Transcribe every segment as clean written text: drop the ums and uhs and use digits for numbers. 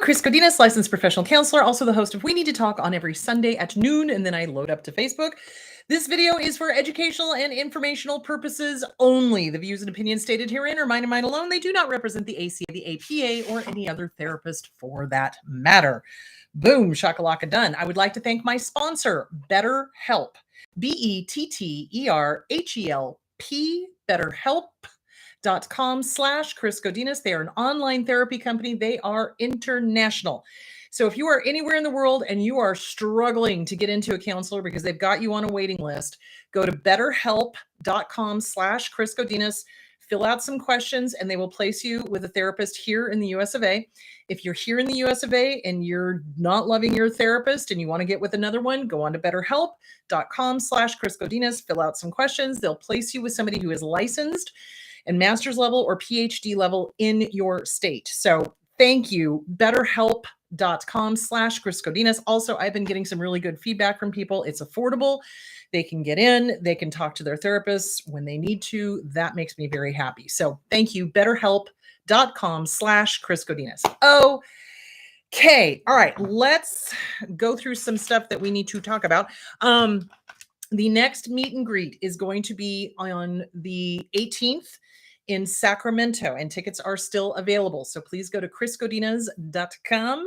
Chris Godinez, licensed professional counselor, also the host of We Need to Talk on every Sunday at noon, and then I load up to Facebook. This video is for educational and informational purposes only. The views and opinions stated herein are mine and mine alone. They do not represent the ACA, the APA, or any other therapist for that matter. Boom, shakalaka done. I would like to thank my sponsor, BetterHelp. BetterHelp, BetterHelp.com/Chris Godinez. They are an online therapy company. They are international. So if you are anywhere in the world and you are struggling to get into a counselor because they've got you on a waiting list, go to BetterHelp.com/Chris Godinez, fill out some questions, and they will place you with a therapist here in the US of A. If you're here in the US of A and you're not loving your therapist and you want to get with another one, go on to BetterHelp.com/Chris Godinez, fill out some questions. They'll place you with somebody who is licensed and master's level or PhD level in your state. So thank you, BetterHelp.com/Chris Godinez. Also, I've been getting some really good feedback from people. It's affordable. They can get in, they can talk to their therapists when they need to. That makes me very happy. So thank you, BetterHelp.com/Chris Godinez. Okay. All right. Let's go through some stuff that we need to talk about. The next meet and greet is going to be on the 18th in Sacramento, and tickets are still available. So please go to chrisgodinez.com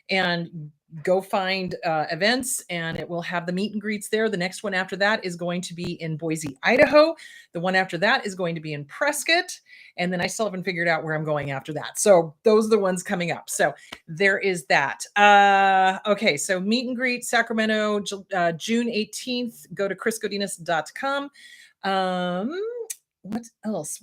and go find events, and it will have the meet and greets there. The next one after that is going to be in Boise, Idaho. The one after that is going to be in Prescott. And then I still haven't figured out where I'm going after that. So those are the ones coming up. So there is that. Okay, so meet and greet, Sacramento, June 18th. Go to chrisgodinez.com. What else?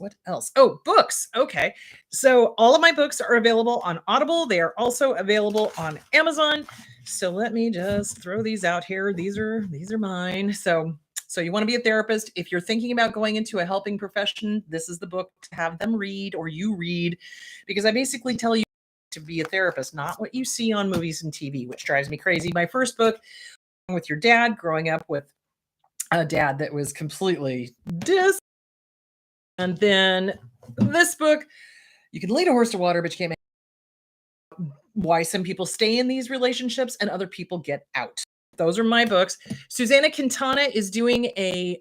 Oh, books. Okay. So all of my books are available on Audible. They are also available on Amazon. So let me just throw these out here. These are mine. So you want to be a therapist. If you're thinking about going into a helping profession, this is the book to have them read, or you read, because I basically tell you to be a therapist, not what you see on movies and TV, which drives me crazy. My first book, with your dad, growing up with a dad that was completely and then this book, you can lead a horse to water, but you can't make why some people stay in these relationships and other people get out. Those are my books. Susanna Quintana is doing a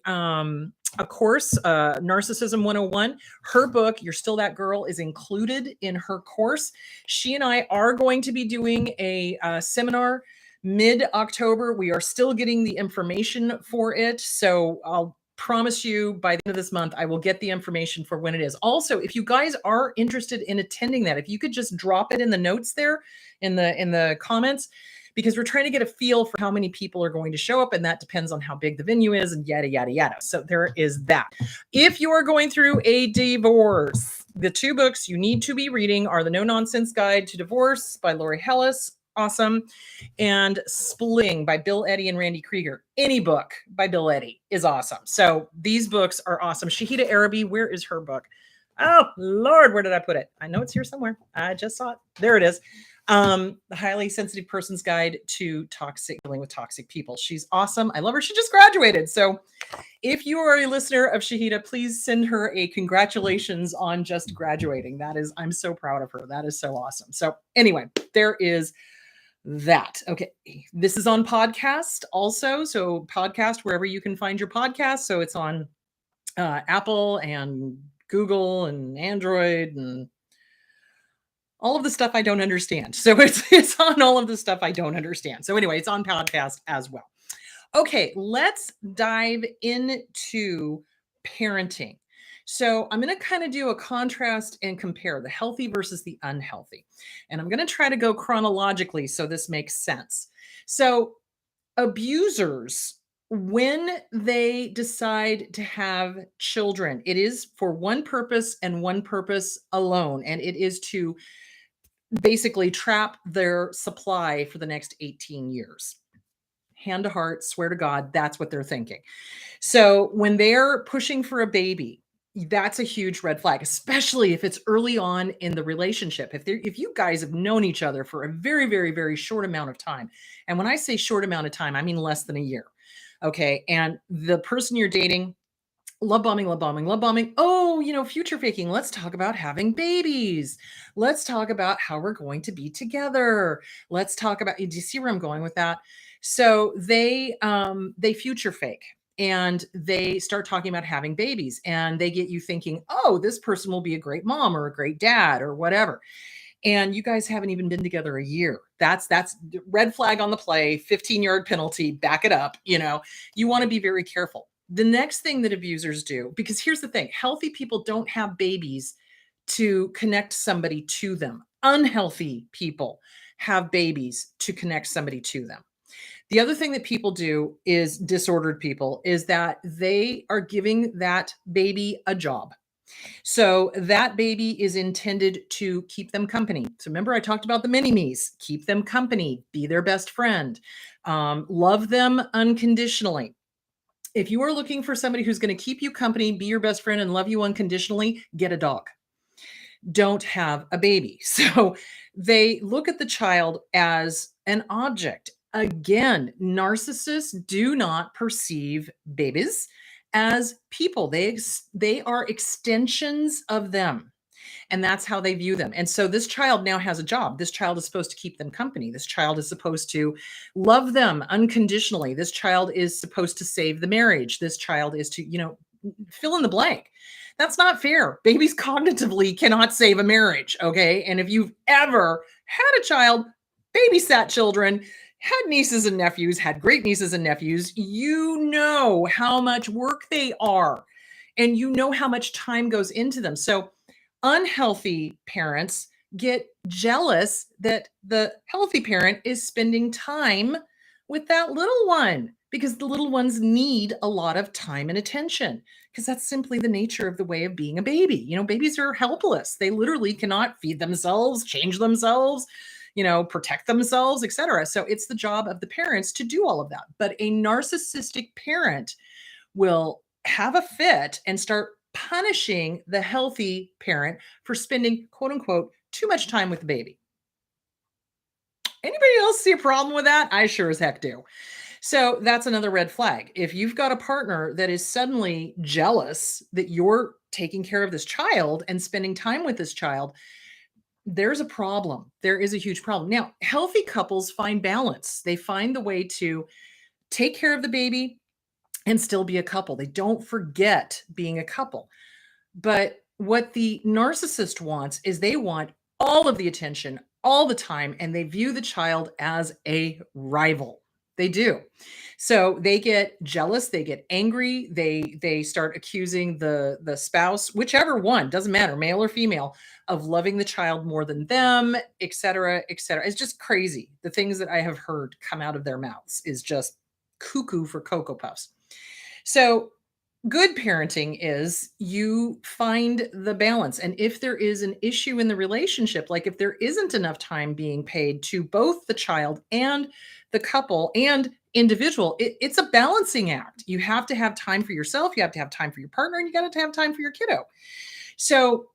course, Narcissism 101. Her book, You're Still That Girl, is included in her course. She and I are going to be doing a seminar mid-October. We are still getting the information for it. So I'll promise you by the end of this month, I will get the information for when it is. Also, if you guys are interested in attending that, if you could just drop it in the notes there in the comments, because we're trying to get a feel for how many people are going to show up, and that depends on how big the venue is and yada, yada, yada. So there is that. If you are going through a divorce, the two books you need to be reading are The No Nonsense Guide to Divorce by Lori Hellis. Awesome. And Splitting by Bill Eddy and Randy Krieger. Any book by Bill Eddy is awesome. So these books are awesome. Shahida Arabi, where is her book? Oh, Lord, where did I put it? I know it's here somewhere. I just saw it. There it is. The Highly Sensitive Person's Guide to Dealing with Toxic People. She's awesome. I love her. She just graduated. So if you are a listener of Shahida, please send her a congratulations on just graduating. I'm so proud of her. That is so awesome. So anyway, there is that. Okay. This is on podcast also. So podcast, wherever you can find your podcast. So it's on Apple and Google and Android and all of the stuff I don't understand. So it's on all of the stuff I don't understand. So anyway, it's on podcast as well. Okay, let's dive into parenting. So I'm going to kind of do a contrast and compare the healthy versus the unhealthy. And I'm going to try to go chronologically so this makes sense. So abusers, when they decide to have children, it is for one purpose and one purpose alone. And it is to basically trap their supply for the next 18 years. Hand to heart, swear to God, that's what they're thinking. So when they're pushing for a baby, that's a huge red flag, especially if it's early on in the relationship. If you guys have known each other for a very, very, very short amount of time. And when I say short amount of time, I mean less than a year. Okay. And the person you're dating Love bombing, love bombing, love bombing. Oh, future faking. Let's talk about having babies. Let's talk about how we're going to be together. Let's talk about, do you see where I'm going with that? So they future fake and they start talking about having babies and they get you thinking, oh, this person will be a great mom or a great dad or whatever. And you guys haven't even been together a year. That's red flag on the play, 15-yard penalty, back it up. You want to be very careful. The next thing that abusers do, because here's the thing, healthy people don't have babies to connect somebody to them. Unhealthy people have babies to connect somebody to them. The other thing that people do is disordered people is that they are giving that baby a job. So that baby is intended to keep them company. So remember, I talked about the mini me's. Keep them company, be their best friend, love them unconditionally. If you are looking for somebody who's going to keep you company, be your best friend, and love you unconditionally, get a dog. Don't have a baby. So they look at the child as an object. Again, narcissists do not perceive babies as people. They are extensions of them. And that's how they view them. And so this child now has a job. This child is supposed to keep them company. This child is supposed to love them unconditionally. This child is supposed to save the marriage. This child is to, fill in the blank. That's not fair. Babies cognitively cannot save a marriage. Okay. And if you've ever had a child, babysat children, had nieces and nephews, had great nieces and nephews, you know how much work they are and you know how much time goes into them. So unhealthy parents get jealous that the healthy parent is spending time with that little one because the little ones need a lot of time and attention because that's simply the nature of the way of being a baby. Babies are helpless. They literally cannot feed themselves, change themselves, protect themselves, etc. So it's the job of the parents to do all of that. But a narcissistic parent will have a fit and start punishing the healthy parent for spending, quote unquote, too much time with the baby. Anybody else see a problem with that? I sure as heck do. So that's another red flag. If you've got a partner that is suddenly jealous that you're taking care of this child and spending time with this child, there's a problem. There is a huge problem. Now, healthy couples find balance. They find the way to take care of the baby and still be a couple. They don't forget being a couple. But what the narcissist wants is they want all of the attention all the time, and they view the child as a rival. They do. So they get jealous, they get angry, they start accusing the spouse, whichever one, doesn't matter, male or female, of loving the child more than them, et cetera, et cetera. It's just crazy. The things that I have heard come out of their mouths is just cuckoo for Cocoa Puffs. So good parenting is you find the balance. And if there is an issue in the relationship, like if there isn't enough time being paid to both the child and the couple and individual, it's a balancing act. You have to have time for yourself. You have to have time for your partner, and you got to have time for your kiddo. So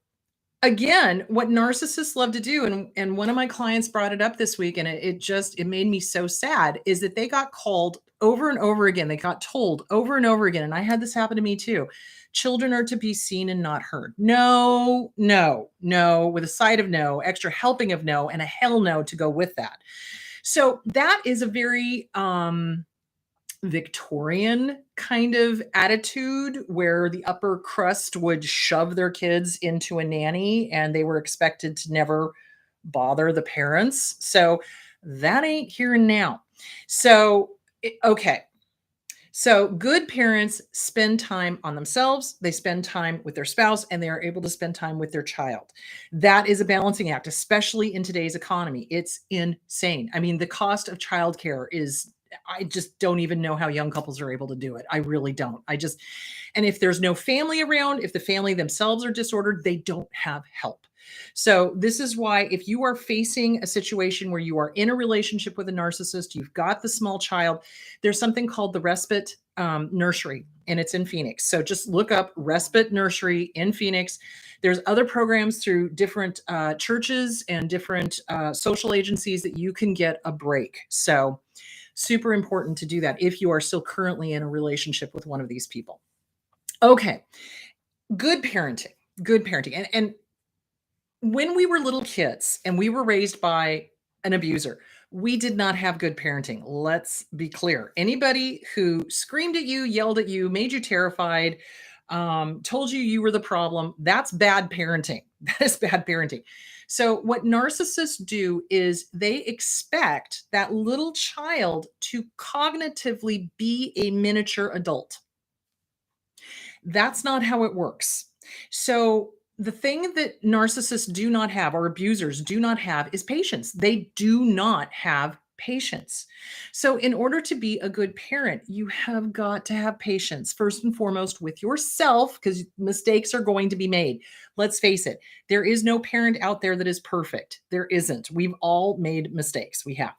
again, what narcissists love to do, and one of my clients brought it up this week, and it made me so sad, is that they got called over and over again. They got told over and over again, and I had this happen to me too. Children are to be seen and not heard. No, no, no, with a side of no, extra helping of no, and a hell no to go with that. So that is a very Victorian kind of attitude where the upper crust would shove their kids into a nanny and they were expected to never bother the parents. So that ain't here and now. So, okay. So good parents spend time on themselves, they spend time with their spouse, and they are able to spend time with their child. That is a balancing act, especially in today's economy. It's insane. I mean, the cost of childcare is, I just don't even know how young couples are able to do it. I really don't. And if there's no family around, if the family themselves are disordered, they don't have help. So this is why if you are facing a situation where you are in a relationship with a narcissist, you've got the small child, there's something called the Respite Nursery, and it's in Phoenix. So just look up Respite Nursery in Phoenix. There's other programs through different churches and different social agencies that you can get a break. So super important to do that if you are still currently in a relationship with one of these people. Okay. Good parenting. Good parenting. And when we were little kids and we were raised by an abuser, we did not have good parenting. Let's be clear. Anybody who screamed at you, yelled at you, made you terrified, told you you were the problem, that's bad parenting. That is bad parenting. So, what narcissists do is they expect that little child to cognitively be a miniature adult. That's not how it works. So, the thing that narcissists do not have or abusers do not have is patience. They do not have patience. So, in order to be a good parent, you have got to have patience first and foremost with yourself because mistakes are going to be made. Let's face it, there is no parent out there that is perfect. There isn't. We've all made mistakes. We have.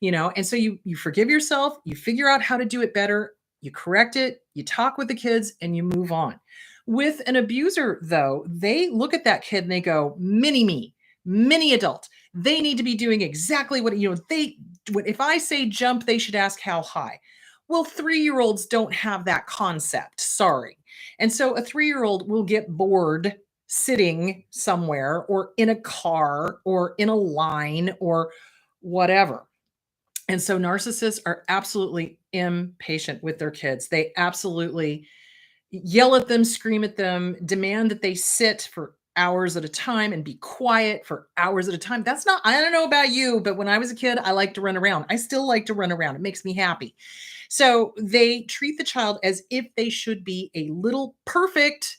And so you forgive yourself, you figure out how to do it better, you correct it, you talk with the kids, and you move on. With an abuser, though, they look at that kid and they go, mini me, mini adult. They need to be doing exactly if I say jump, they should ask how high. Well, 3-year-olds don't have that concept. Sorry. And so a 3-year-old will get bored sitting somewhere or in a car or in a line or whatever. And so narcissists are absolutely impatient with their kids. They absolutely yell at them, scream at them, demand that they sit for hours at a time and be quiet for hours at a time. That's not, I don't know about you, but when I was a kid, I liked to run around. I still like to run around. It makes me happy. So they treat the child as if they should be a little perfect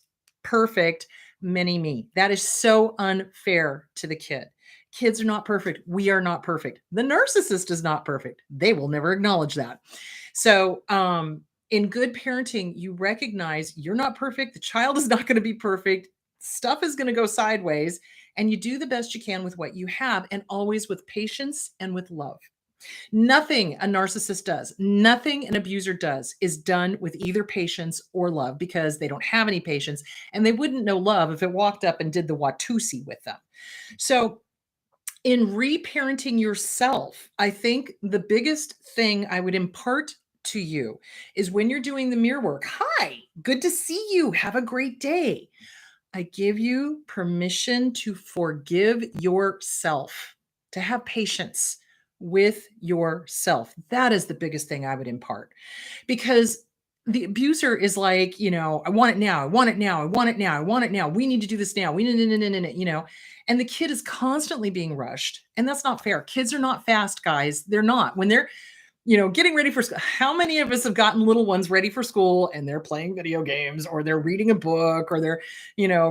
mini me. That is so unfair to the kid. Kids are not perfect. We are not perfect. The narcissist is not perfect. They will never acknowledge that. So, in good parenting, you recognize you're not perfect. The child is not going to be perfect. Stuff is going to go sideways, and you do the best you can with what you have, and always with patience and with love. Nothing a narcissist does, nothing an abuser does is done with either patience or love because they don't have any patience and they wouldn't know love if it walked up and did the Watusi with them. So, in reparenting yourself, I think the biggest thing I would impart to you is when you're doing the mirror work. Hi, good to see you. Have a great day. I give you permission to forgive yourself, to have patience with yourself. That is the biggest thing I would impart because the abuser is like, I want it now. I want it now. I want it now. I want it now. We need to do this now. We need, and the kid is constantly being rushed. And that's not fair. Kids are not fast, guys. They're not. When they're getting ready for school. How many of us have gotten little ones ready for school and they're playing video games or they're reading a book or they're,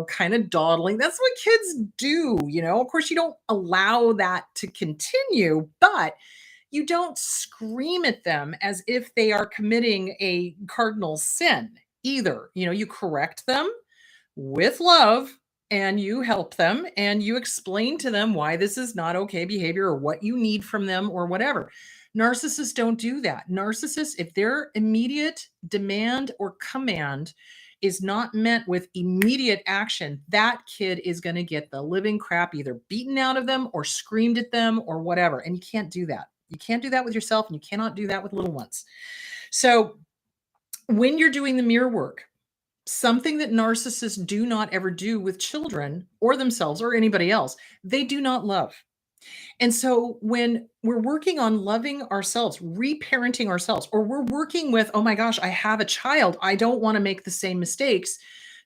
kind of dawdling? That's what kids do. Of course, you don't allow that to continue, but you don't scream at them as if they are committing a cardinal sin either. You correct them with love and you help them and you explain to them why this is not okay behavior or what you need from them or whatever. Narcissists don't do that. Narcissists, if their immediate demand or command is not met with immediate action, that kid is going to get the living crap either beaten out of them or screamed at them or whatever. And you can't do that. You can't do that with yourself and you cannot do that with little ones. So when you're doing the mirror work, something that narcissists do not ever do with children or themselves or anybody else, they do not love. And so when we're working on loving ourselves, reparenting ourselves, or we're working with, oh my gosh, I have a child, I don't want to make the same mistakes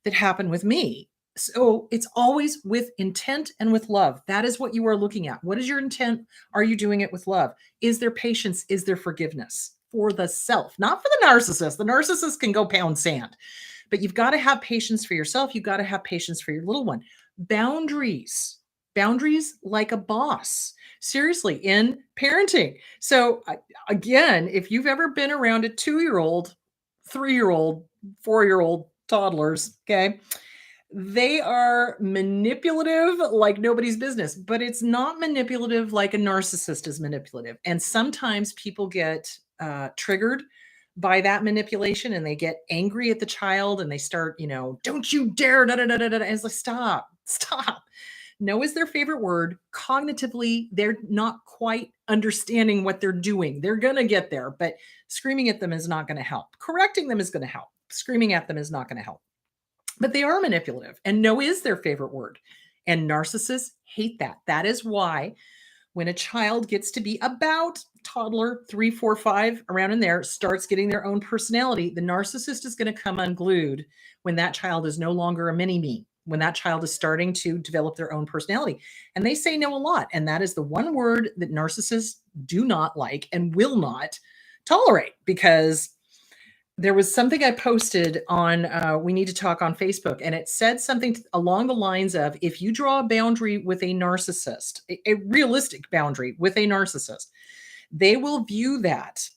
that happen with me. So it's always with intent and with love. That is what you are looking at. What is your intent? Are you doing it with love? Is there patience? Is there forgiveness for the self, not for the narcissist? The narcissist can go pound sand, but you've got to have patience for yourself. You've got to have patience for your little one. Boundaries like a boss. Seriously, in parenting. So, again, if you've ever been around a 2-year-old, 3-year-old, 4-year-old toddlers, okay, they are manipulative like nobody's business, but it's not manipulative like a narcissist is manipulative. And sometimes people get triggered by that manipulation and they get angry at the child and they start, don't you dare, da da da da da. And it's like, stop. No is their favorite word. Cognitively, they're not quite understanding what they're doing. They're going to get there, but screaming at them is not going to help. Correcting them is going to help. Screaming at them is not going to help. But they are manipulative, and no is their favorite word. And narcissists hate that. That is why when a child gets to be about toddler 3, 4, 5, around in there, starts getting their own personality, the narcissist is going to come unglued when that child is no longer a mini me, when that child is starting to develop their own personality. And they say no a lot. And that is the one word that narcissists do not like and will not tolerate, because there was something I posted on We Need to Talk on Facebook, and it said something along the lines of, if you draw a boundary with a narcissist, a realistic boundary with a narcissist, they will view that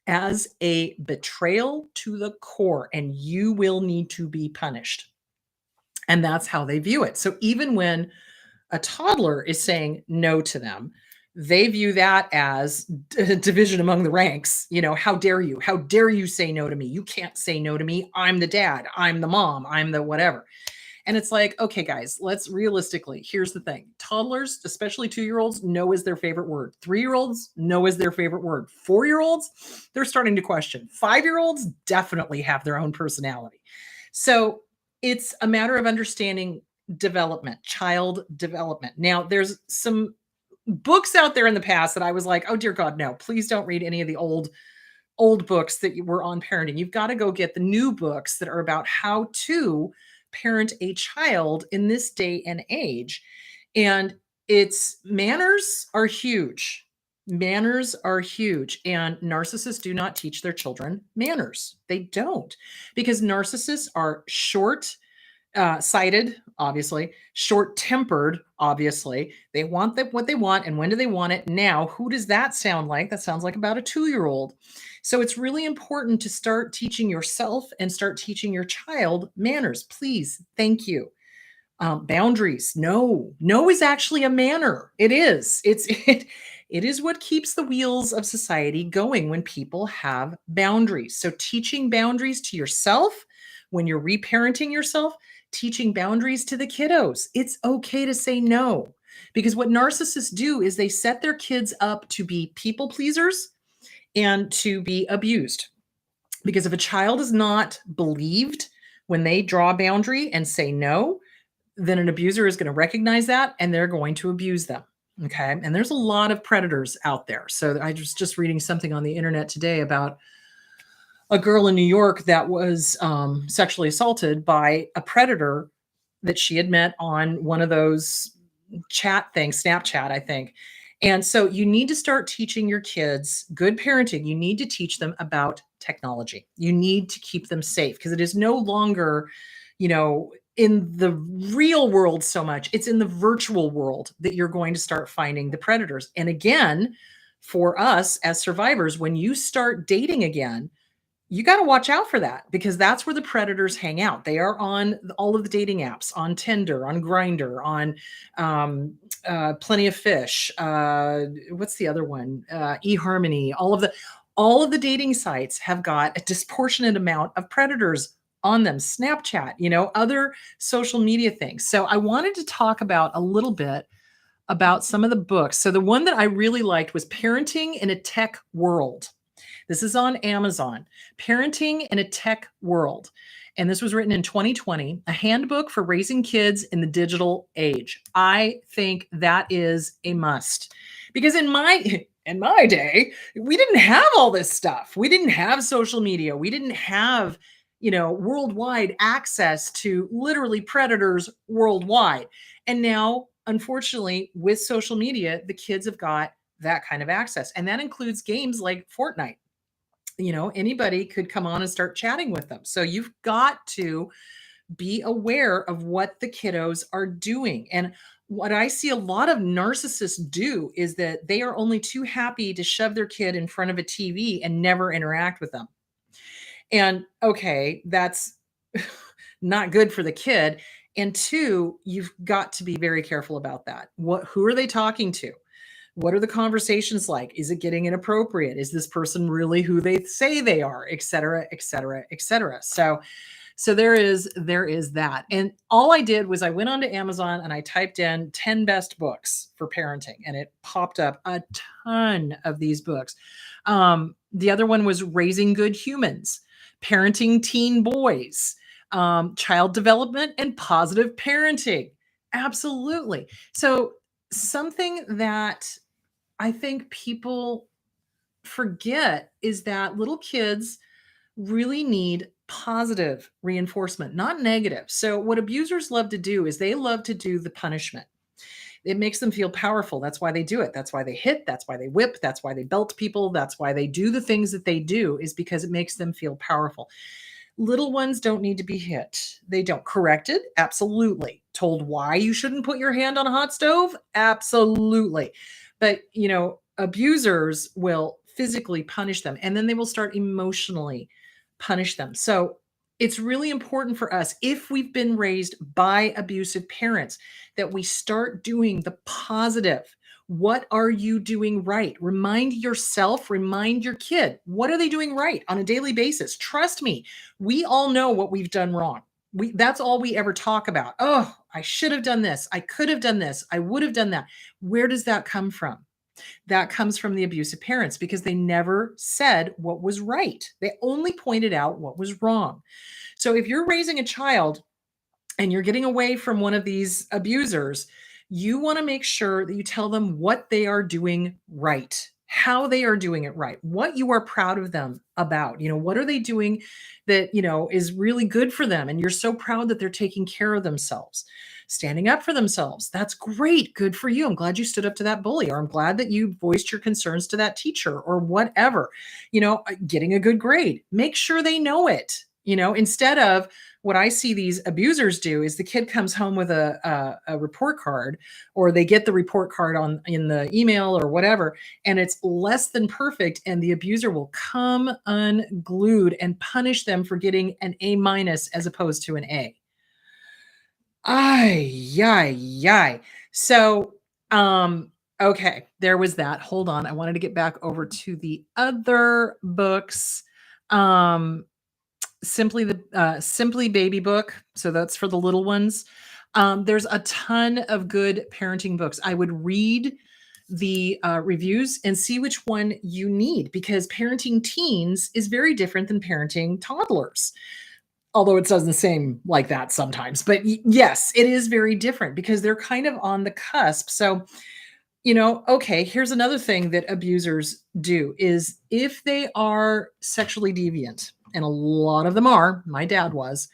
as a betrayal to the core, and you will need to be punished. And that's how they view it. So even when a toddler is saying no to them, they view that as division among the ranks. You know, how dare you? How dare you say no to me? You can't say no to me. I'm the dad. I'm the mom. I'm the whatever. And it's like, okay, guys, let's realistically, here's the thing. Toddlers, especially 2-year-olds, no is their favorite word. 3-year-olds, no is their favorite word. 4-year-olds, they're starting to question. 5-year-olds definitely have their own personality. So it's a matter of understanding development, child development. Now, there's some books out there in the past that I was like, oh dear God, no, please don't read any of the old books that were on parenting. You've got to go get the new books that are about how to parent a child in this day and age. And it's manners are huge. Manners are huge. And narcissists do not teach their children manners. They don't, because narcissists are short sighted, obviously, short tempered, obviously. They want what they want. And when do they want it? Now, who does that sound like? That sounds like about a 2-year-old. So it's really important to start teaching yourself and start teaching your child manners. Please. Thank you. Boundaries. No is actually a manner. It is. It is what keeps the wheels of society going when people have boundaries. So teaching boundaries to yourself when you're reparenting yourself, teaching boundaries to the kiddos. It's okay to say no, because what narcissists do is they set their kids up to be people pleasers and to be abused. Because if a child is not believed when they draw a boundary and say no, then an abuser is going to recognize that and they're going to abuse them. Okay. And there's a lot of predators out there. So I was just reading something on the internet today about a girl in New York that was sexually assaulted by a predator that she had met on one of those chat things, Snapchat, I think. And so you need to start teaching your kids good parenting. You need to teach them about technology. You need to keep them safe, because it is no longer, in the real world so much. It's in the virtual world that you're going to start finding the predators. And again, for us as survivors, when you start dating again, you got to watch out for that, because that's where the predators hang out. They are on all of the dating apps, on Tinder, on Grindr, on Plenty of Fish. What's the other one? eHarmony. All of the dating sites have got a disproportionate amount of predators on them. Snapchat, other social media things. So I wanted to talk about a little bit about some of the books. So the one that I really liked was Parenting in a Tech World. This is on Amazon. Parenting in a Tech World. And this was written in 2020, a handbook for raising kids in the digital age. I think that is a must, because in my day, we didn't have all this stuff. We didn't have social media. We didn't have, worldwide access to literally predators worldwide. And now, unfortunately, with social media, the kids have got that kind of access. And that includes games like Fortnite. Anybody could come on and start chatting with them. So you've got to be aware of what the kiddos are doing. And what I see a lot of narcissists do is that they are only too happy to shove their kid in front of a TV and never interact with them. And okay, that's not good for the kid. And 2, you've got to be very careful about that. Who are they talking to? What are the conversations like? Is it getting inappropriate? Is this person really who they say they are, et cetera, et cetera, et cetera. So there is that. And all I did was I went onto Amazon and I typed in 10 best books for parenting, and it popped up a ton of these books. The other one was Raising Good Humans. parenting teen boys, child development and positive parenting. Absolutely. So, something that I think people forget is that little kids really need positive reinforcement, not negative. So, what abusers love to do is they love to do the punishment. It makes them feel powerful. That's why they do it. That's why they hit. That's why they whip. That's why they belt people. That's why they do the things that they do, is because it makes them feel powerful. Little ones don't need to be hit. They don't. Corrected? Absolutely. Told why you shouldn't put your hand on a hot stove? Absolutely. But, abusers will physically punish them, and then they will start emotionally punish them. So it's really important for us, if we've been raised by abusive parents, that we start doing the positive. What are you doing right? Remind yourself, remind your kid, what are they doing right on a daily basis? Trust me, we all know what we've done wrong. That's all we ever talk about. Oh, I should have done this. I could have done this. I would have done that. Where does that come from? That comes from the abusive parents, because they never said what was right. They only pointed out what was wrong. So if you're raising a child and you're getting away from one of these abusers, you want to make sure that you tell them what they are doing right, how they are doing it right, what you are proud of them about. What are they doing that, is really good for them? And you're so proud that they're taking care of themselves, standing up for themselves. That's great. Good for you. I'm glad you stood up to that bully, or I'm glad that you voiced your concerns to that teacher, or whatever. Getting a good grade. Make sure they know it. Instead of, what I see these abusers do is the kid comes home with a report card, or they get the report card in the email or whatever, and it's less than perfect, and the abuser will come unglued and punish them for getting an A minus as opposed to an A. Ay, yay, yay. So, okay, there was that. Hold on. I wanted to get back over to the other books. Simply Baby book. So that's for the little ones. There's a ton of good parenting books. I would read the reviews and see which one you need, because parenting teens is very different than parenting toddlers. Although it doesn't seem like that sometimes, but yes, it is very different, because they're kind of on the cusp. So, okay, here's another thing that abusers do is, if they are sexually deviant, and a lot of them are, my dad was,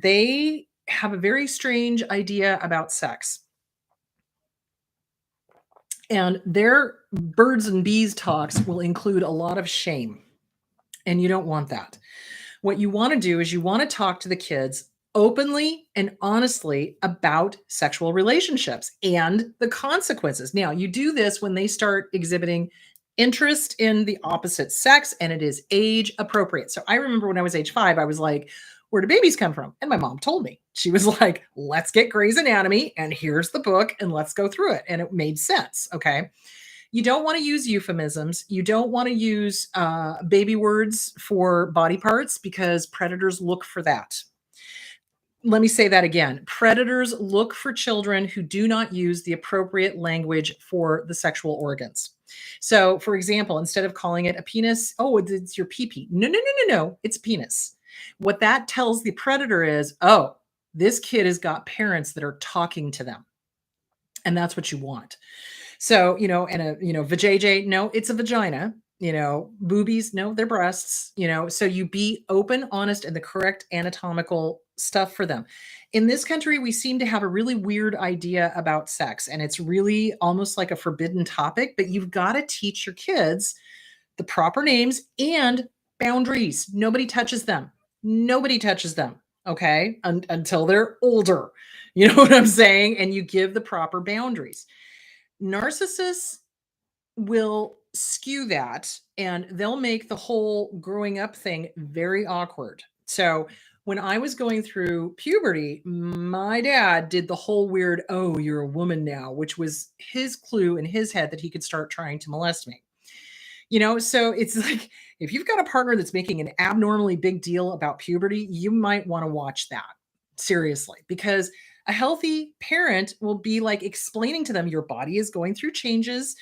they have a very strange idea about sex. And their birds and bees talks will include a lot of shame. And you don't want that. What you want to do is you want to talk to the kids openly and honestly about sexual relationships and the consequences. Now, you do this when they start exhibiting interest in the opposite sex, and it is age appropriate. So I remember when I was age 5, I was like, where do babies come from? And my mom told me. She was like, let's get Grey's Anatomy, and here's the book, and let's go through it. And it made sense. Okay. You don't want to use euphemisms. You don't want to use baby words for body parts, because predators look for that. Let me say that again. Predators look for children who do not use the appropriate language for the sexual organs. So, for example, instead of calling it a penis, oh, it's your pee-pee. No, no, no, no, no. It's penis. What that tells the predator is, oh, this kid has got parents that are talking to them. And that's what you want. So, and vajayjay, no, it's a vagina. Boobies, no, they're breasts. So you be open, honest, and the correct anatomical stuff for them. In this country, we seem to have a really weird idea about sex, and it's really almost like a forbidden topic, but you've got to teach your kids the proper names and boundaries. Nobody touches them. Nobody touches them. Okay. Until they're older. You know what I'm saying? And you give the proper boundaries. Narcissists will skew that, and they'll make the whole growing up thing very awkward. So when I was going through puberty, my dad did the whole weird, oh, you're a woman now, which was his clue in his head that he could start trying to molest me. So it's like, if you've got a partner that's making an abnormally big deal about puberty, you might want to watch that seriously, because a healthy parent will be like explaining to them, your body is going through changes.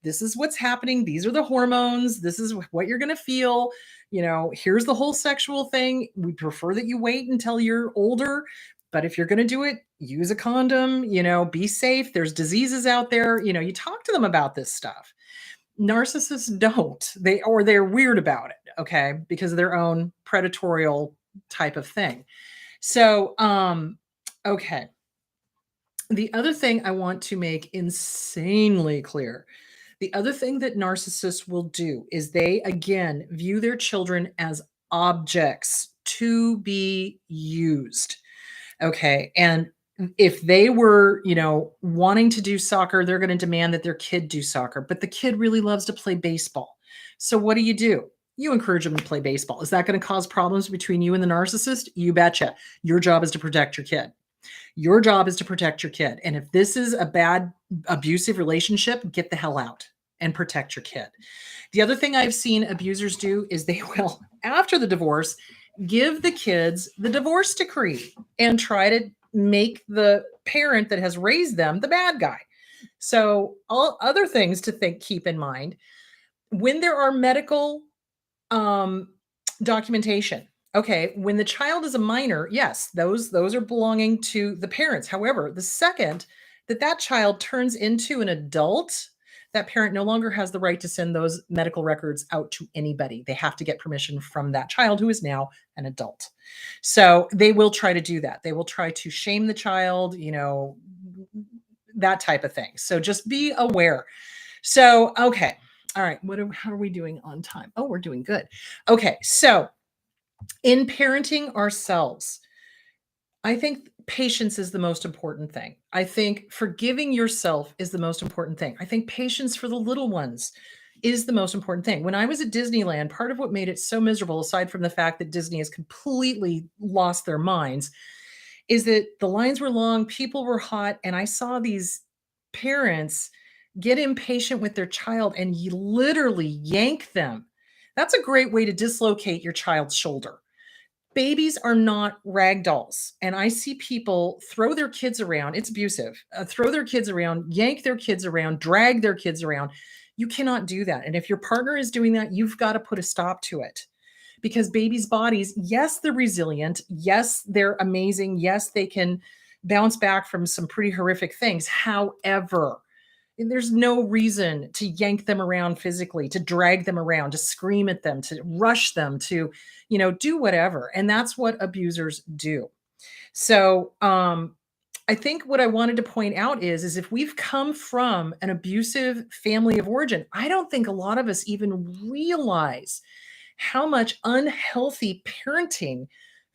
this is what's happening. These are the hormones. This is what you're going to feel. Here's the whole sexual thing. We prefer that you wait until you're older. But if you're going to do it, use a condom, be safe. There's diseases out there. You talk to them about this stuff. Narcissists don't. They're weird about it, okay, because of their own predatorial type of thing. So, okay. The other thing I want to make insanely clear, the other thing that narcissists will do is they, again, view their children as objects to be used. Okay. And if they were, wanting to do soccer, they're going to demand that their kid do soccer, but the kid really loves to play baseball. So what do? You encourage them to play baseball. Is that going to cause problems between you and the narcissist? You betcha. Your job is to protect your kid. Your job is to protect your kid. And if this is a bad, abusive relationship, get the hell out and protect your kid. The other thing I've seen abusers do is they will, after the divorce, give the kids the divorce decree and try to make the parent that has raised them the bad guy. So all other things to keep in mind when there are medical documentation. Okay, when the child is a minor, yes, those are belonging to the parents. However, the second that child turns into an adult, that parent no longer has the right to send those medical records out to anybody. They have to get permission from that child who is now an adult. So they will try to do that. They will try to shame the child, that type of thing. So just be aware. So, okay. All right. How are we doing on time? Oh, we're doing good. Okay. So in parenting ourselves, I think patience is the most important thing. I think forgiving yourself is the most important thing. I think patience for the little ones is the most important thing. When I was at Disneyland, part of what made it so miserable, aside from the fact that Disney has completely lost their minds, is that the lines were long, people were hot, and I saw these parents get impatient with their child and you literally yank them. That's a great way to dislocate your child's shoulder. Babies are not rag dolls. And I see people throw their kids around. It's abusive. Throw their kids around, yank their kids around, drag their kids around. You cannot do that. And if your partner is doing that, you've got to put a stop to it. Because babies' bodies, yes, they're resilient. Yes, they're amazing. Yes, they can bounce back from some pretty horrific things. However, there's no reason to yank them around physically, to drag them around, to scream at them, to rush them, to, do whatever. And that's what abusers do. So I think what I wanted to point out is if we've come from an abusive family of origin, I don't think a lot of us even realize how much unhealthy parenting,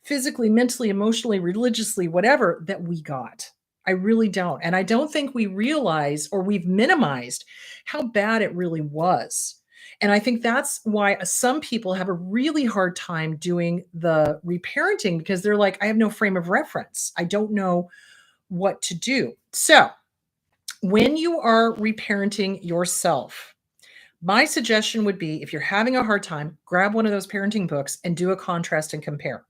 physically, mentally, emotionally, religiously, whatever, that we got. I really don't. And I don't think we realize or we've minimized how bad it really was. And I think that's why some people have a really hard time doing the reparenting because they're like, I have no frame of reference. I don't know what to do. So when you are reparenting yourself, my suggestion would be if you're having a hard time, grab one of those parenting books and do a contrast and compare.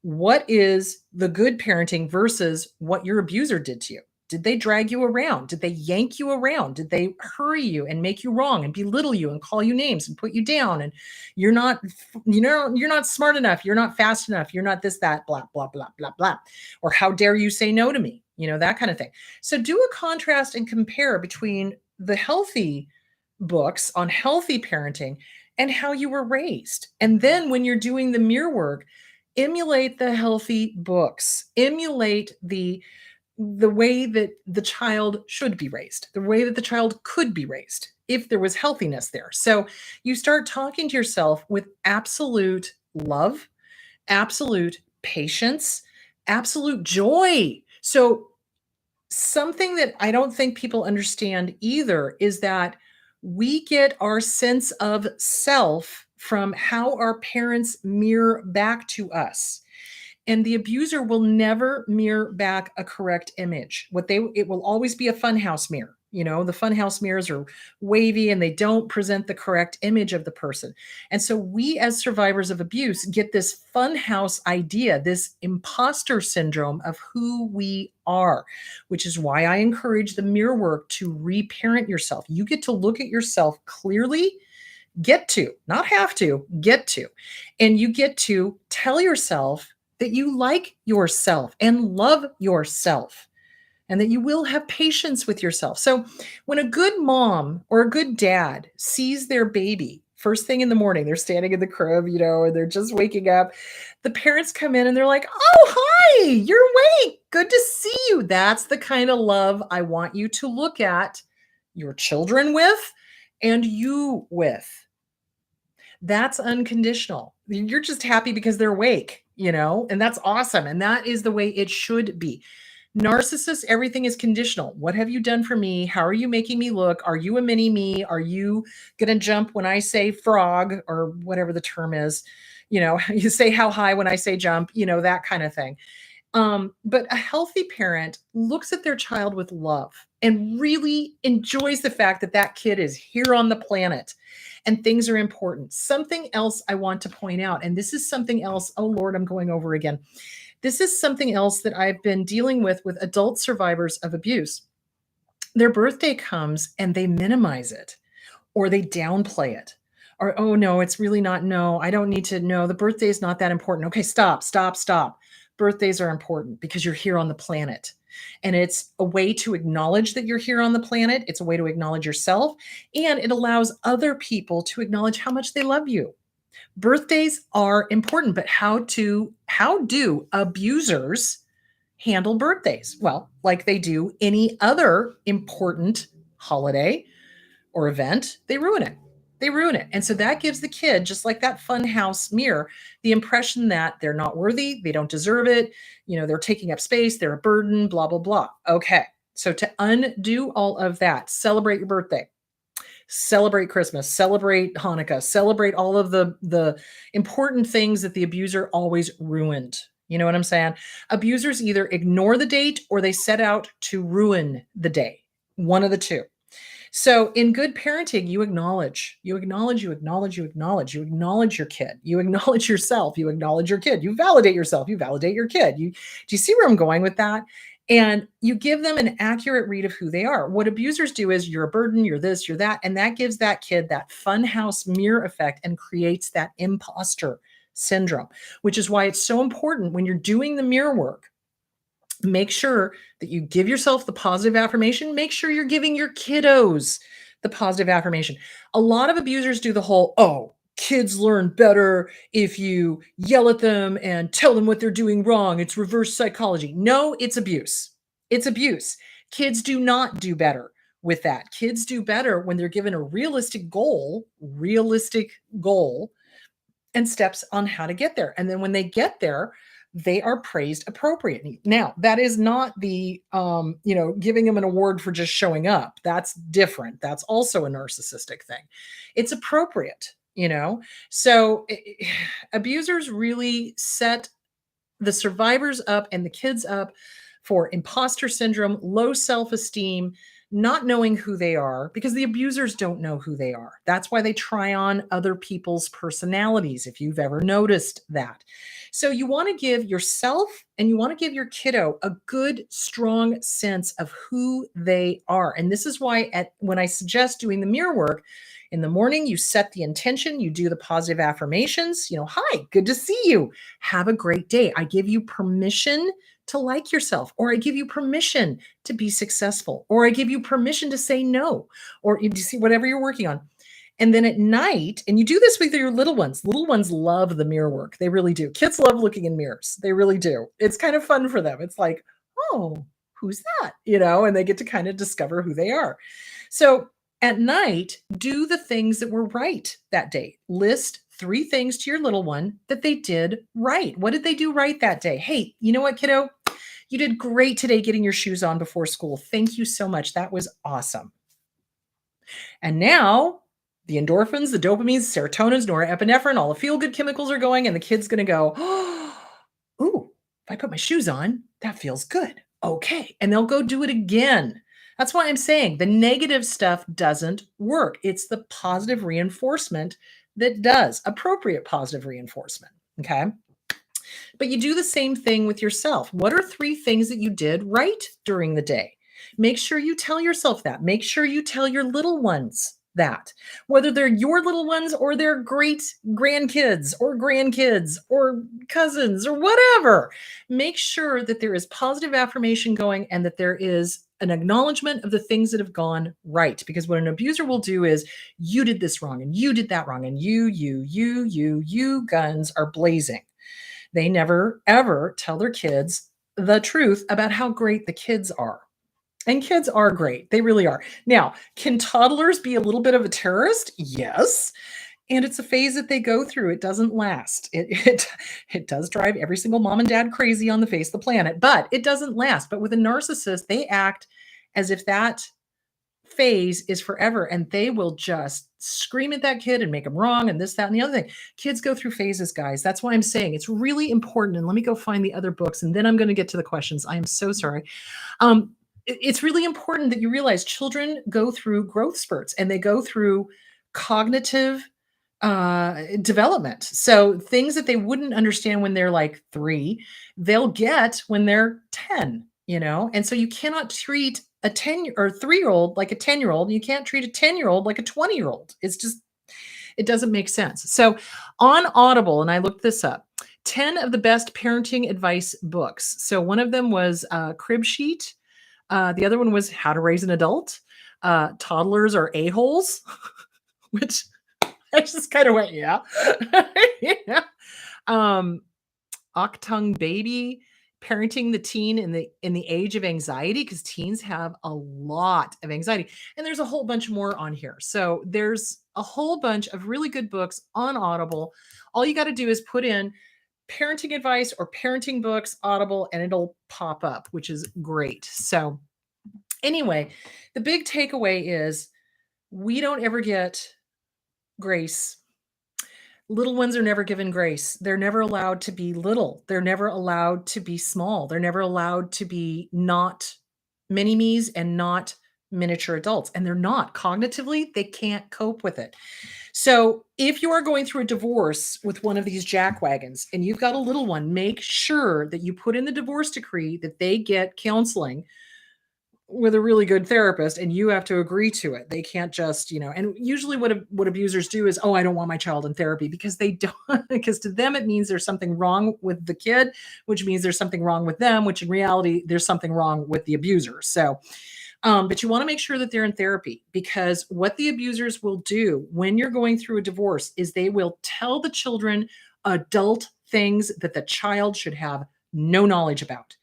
What is the good parenting versus what your abuser did to you? Did they drag you around? Did they yank you around? Did they hurry you and make you wrong and belittle you and call you names and put you down? And you're not smart enough. You're not fast enough. You're not this, that, blah, blah, blah, blah, blah. Or how dare you say no to me? That kind of thing. So do a contrast and compare between the healthy books on healthy parenting and how you were raised. And then when you're doing the mirror work, emulate the healthy books, emulate the way that the child should be raised, the way that the child could be raised if there was healthiness there. So you start talking to yourself with absolute love, absolute patience, absolute joy. So something that I don't think people understand either is that we get our sense of self from how our parents mirror back to us. And the abuser will never mirror back a correct image. It will always be a funhouse mirror. The funhouse mirrors are wavy and they don't present the correct image of the person. And so we, as survivors of abuse, get this funhouse idea, this imposter syndrome of who we are, which is why I encourage the mirror work to reparent yourself. You get to look at yourself clearly, get to, not have to, get to. And you get to tell yourself that you like yourself and love yourself and that you will have patience with yourself. So when a good mom or a good dad sees their baby first thing in the morning, they're standing in the crib, and they're just waking up. The parents come in and they're like, "Oh, hi, you're awake. Good to see you." That's the kind of love I want you to look at your children with and you with. That's unconditional. You're just happy because they're awake, and that's awesome. And that is the way it should be. Narcissists, everything is conditional. What have you done for me? How are you making me look? Are you a mini me? Are you going to jump when I say frog or whatever the term is? You say how high when I say jump, that kind of thing. But a healthy parent looks at their child with love and really enjoys the fact that that kid is here on the planet and things are important. Something else I want to point out, and this is something else, oh Lord, I'm going over again. This is something else that I've been dealing with adult survivors of abuse. Their birthday comes and they minimize it or they downplay it. Or, oh no, it's really not. No, I don't need to know. The birthday is not that important. Okay, stop. Birthdays are important because you're here on the planet. And it's a way to acknowledge that you're here on the planet. It's a way to acknowledge yourself. And it allows other people to acknowledge how much they love you. Birthdays are important, but how do abusers handle birthdays? Well, like they do any other important holiday or event, they ruin it. And so that gives the kid, just like that fun house mirror, the impression that they're not worthy, they don't deserve it, they're taking up space, they're a burden, blah, blah, blah. Okay. So to undo all of that, celebrate your birthday. Celebrate Christmas, celebrate Hanukkah, celebrate all of the important things that the abuser always ruined. You know what I'm saying? Abusers either ignore the date or they set out to ruin the day. One of the two. So in good parenting, you acknowledge your kid. You acknowledge yourself. You acknowledge your kid. You validate yourself. You validate your kid. Do you see where I'm going with that? And you give them an accurate read of who they are. What abusers do is you're a burden, you're this, you're that. And that gives that kid that funhouse mirror effect and creates that imposter syndrome, which is why it's so important when you're doing the mirror work. Make sure that you give yourself the positive affirmation. Make sure you're giving your kiddos the positive affirmation. A lot of abusers do the whole, oh, kids learn better if you yell at them and tell them what they're doing wrong. It's reverse psychology. No, it's abuse. It's abuse. Kids do not do better with that. Kids do better when they're given a realistic goal and steps on how to get there. And then when they get there, they are praised appropriately. Now, that is not the, giving them an award for just showing up. That's different. That's also a narcissistic thing. It's appropriate, So abusers really set the survivors up and the kids up for imposter syndrome, low self-esteem, not knowing who they are, because the abusers don't know who they are. That's why they try on other people's personalities, if you've ever noticed that. So you want to give yourself and you want to give your kiddo a good, strong sense of who they are. And this is why when I suggest doing the mirror work, in the morning, you set the intention, you do the positive affirmations, hi, good to see you. Have a great day. I give you permission to like yourself, or I give you permission to be successful, or I give you permission to say no, or you see whatever you're working on. And then at night, and you do this with your little ones. Little ones love the mirror work. They really do. Kids love looking in mirrors. They really do. It's kind of fun for them. It's like, oh, who's that? And they get to kind of discover who they are. So at night, do the things that were right that day. List 3 things to your little one that they did right. What did they do right that day? Hey, you know what, kiddo? You did great today getting your shoes on before school. Thank you so much. That was awesome. And now the endorphins, the dopamines, serotonins, norepinephrine, all the feel-good chemicals are going, and the kid's going to go, ooh, if I put my shoes on, that feels good. Okay. And they'll go do it again. That's why I'm saying the negative stuff doesn't work. It's the positive reinforcement that does, appropriate positive reinforcement. Okay. But you do the same thing with yourself. What are 3 things that you did right during the day? Make sure you tell yourself that. Make sure you tell your little ones that, whether they're your little ones or their great grandkids or cousins or whatever. Make sure that there is positive affirmation going and that there is an acknowledgement of the things that have gone right. Because what an abuser will do is, you did this wrong and you did that wrong and you guns are blazing. They never, ever tell their kids the truth about how great the kids are. And kids are great. They really are. Now, can toddlers be a little bit of a terrorist? Yes. And it's a phase that they go through. It doesn't last. It does drive every single mom and dad crazy on the face of the planet, but it doesn't last. But with a narcissist, they act as if that phase is forever, and they will just scream at that kid and make them wrong and this, that, and the other thing. Kids go through phases, guys. That's why I'm saying it's really important. And let me go find the other books, and then I'm going to get to the questions. I am so sorry. It's really important that you realize children go through growth spurts and they go through cognitive development. So things that they wouldn't understand when they're like 3, they'll get when they're 10, And so you cannot treat a 10 or 3-year-old like a 10-year-old. You can't treat a 10-year-old like a 20-year-old. It doesn't make sense. So on Audible, and I looked this up, 10 of the best parenting advice books. So one of them was Crib Sheet. The other one was How to Raise an Adult. Toddlers Are A-Holes, which I just kind of went, yeah. Yeah. Octung Baby, Parenting the Teen in the Age of Anxiety, because teens have a lot of anxiety. And there's a whole bunch more on here. So there's a whole bunch of really good books on Audible. All you got to do is put in parenting advice or parenting books, Audible, and it'll pop up, which is great. So anyway, the big takeaway is we don't ever get grace. Little ones are never given grace. They're never allowed to be little. They're never allowed to be small. They're never allowed to be not mini-me's and not miniature adults. And they're not. Cognitively, they can't cope with it. So if you are going through a divorce with one of these jackwagons and you've got a little one, make sure that you put in the divorce decree that they get counseling with a really good therapist, and you have to agree to it. They can't just, and usually what abusers do is, oh, I don't want my child in therapy, because they don't, because to them, it means there's something wrong with the kid, which means there's something wrong with them, which in reality, there's something wrong with the abuser. So, but you want to make sure that they're in therapy, because what the abusers will do when you're going through a divorce is they will tell the children adult things that the child should have no knowledge about.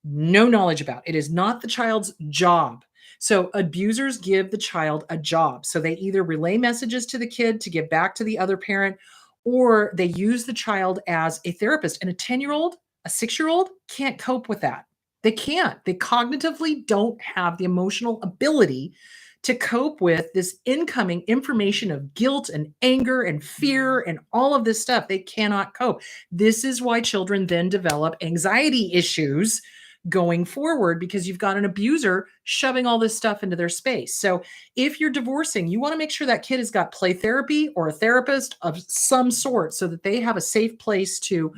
No knowledge about. It is not the child's job. So abusers give the child a job. So they either relay messages to the kid to give back to the other parent, or they use the child as a therapist. And a 10-year-old, a 6-year-old can't cope with that. They can't. They cognitively don't have the emotional ability to cope with this incoming information of guilt and anger and fear and all of this stuff. They cannot cope. This is why children then develop anxiety issues going forward, because you've got an abuser shoving all this stuff into their space. So if you're divorcing, you want to make sure that kid has got play therapy or a therapist of some sort, so that they have a safe place to